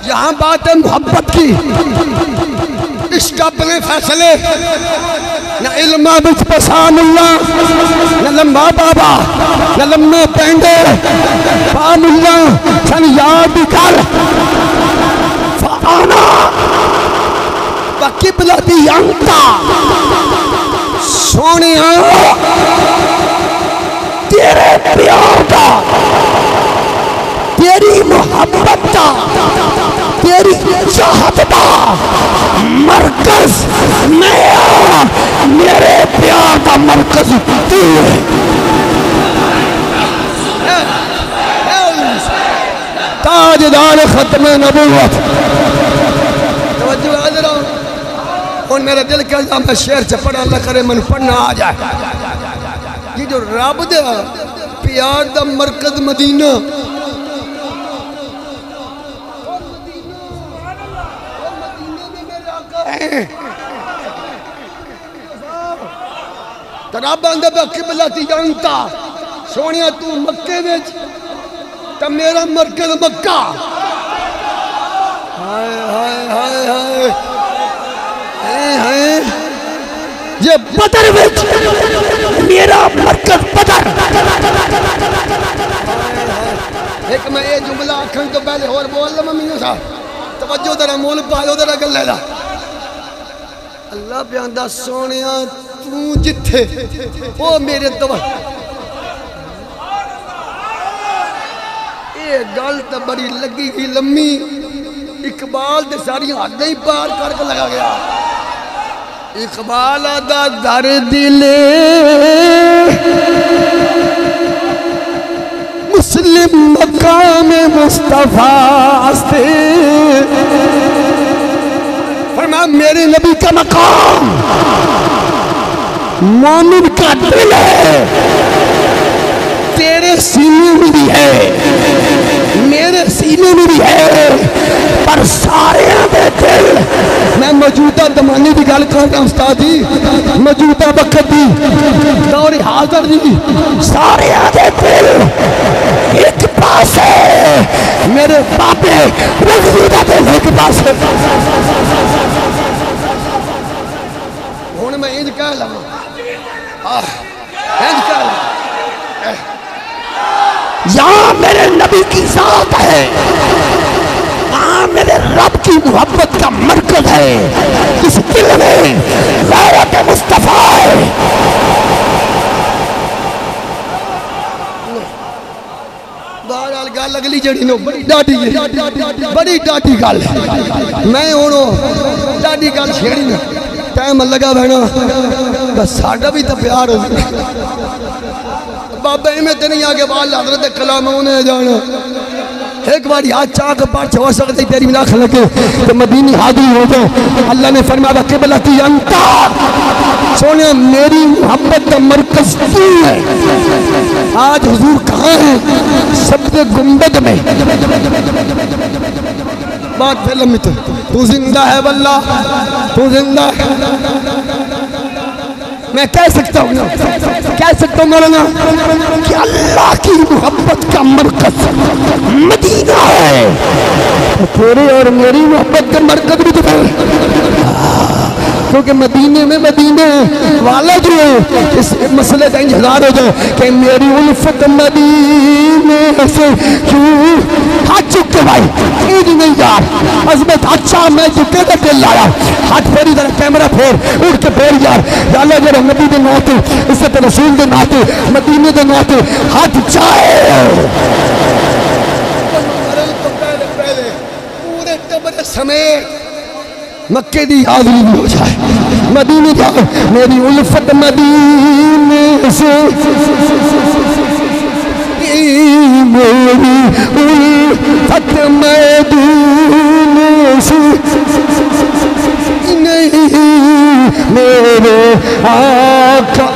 یہاں بات ہے محبت کی عشق اپنے فیصلے نہ علمہ بچ پسام اللہ نہ لمبا بابا نہ لمبے پینڈے فام اللہ سن یاد کر فانا وقبلتی انتا سونیا تیرے پیار کا تیری محبت کا تیری چاہت کا مرکز میرے پیار کا مرکز تو ہے تاجدار ختم نبوت توجہ حاضر ہوں اور میرے دل کا الزام ہے شعر سے پڑھا اللہ کرے من پڑھنا آ جائے یہ جو رب دے پیار دا مرکز مدینہ رب آندے پہ قبلتی جانتا سونیا تو مکے وچ تا میرا مرکز مکہ ہائے ہائے ہائے ہائے ہائے یہ بدر وچ میرا مرکز بدر ایک میں یہ جملہ آکھن تو پہلے اور بول لما میوں صاحب توجہ درہ مول پالو درہ گل لے دا اللہ پیاندہ سونیا تو جتھے وہ میرے تو یہ گل تو بڑی لگی گی لمحی اقبال دے ساری حدیں ہی پار کر کے لگا گیا اقبال دا در دلے مصطفیٰ سے فرمایا میرے نبی کا مقام مومن کا دل ہے، تیرے سینے میں بھی ہے، میرے سینے میں بھی ہے، پر سارے دے دل، میں موجودہ زمانے کی گل کر رہا استاد جی، موجودہ وقت دی دور حاضر دی، سارے دے دل ایک پاس ہے، میرے باپے رضوی دا دل ایک پاس ہے۔ ہوں میں انج کہہ لوں، انج کہہ لوں، یہاں میرے نبی کی ذات ہے، یہاں میرے رب کی محبت کا مرکز ہے، اس دل میں غیرت مصطفیٰ ہے۔ بہرحال گل اگلی جڑی نو بڑی ڈاڈی ہے، بڑی ڈاڈی گل ہے، میں ہوں ڈاڈی گل چھیڑی نا ٹائم لگا بہنا بس ساڈا بھی تو پیار ہو بابا میں تے نہیں آگے بال حضرت کلام انہیں جانا ایک باری ہاتھ چاک پاٹ ہو سکتے تیری ملاخ لگے تو مدینی حاضری ہو جائے۔ اللہ نے فرمایا قبلتی انتا، سونے میری محبت کا مرکز تو ہے۔ آج حضور کہاں ہے؟ سبز گنبد میں۔ بات پھر لمبی تو زندہ ہے واللہ، تو زندہ ہے۔ میں کہہ سکتا ہوں مولانا کہ اللہ کی محبت کا مرکز مدینہ ہے، تیرے اور میری محبت کا مرکز بھی تو ہے، کیونکہ مدینے میں مدینے والا جو ہے اس مسئلے کا انجھار ہو جائے کہ میری الفت مدینے سے کیوں ہاتھ چک کے بھائی ایج نہیں یار عظمت اچھا میں جھکے کا دل لایا ہاتھ پھیری ذرا کیمرہ پھیر اڑ کے پھیر یار یا اللہ جرہ نبی دے ناتے عزت رسول دے ناتے مدینے دے ناتے ہاتھ چاہے پورے ٹبر سمیت مکے دی حاضری بھی ہو جائے مدینے جاؤ میری الفت مدینے سے میری الفت مدینے سے نہیں میرے آقا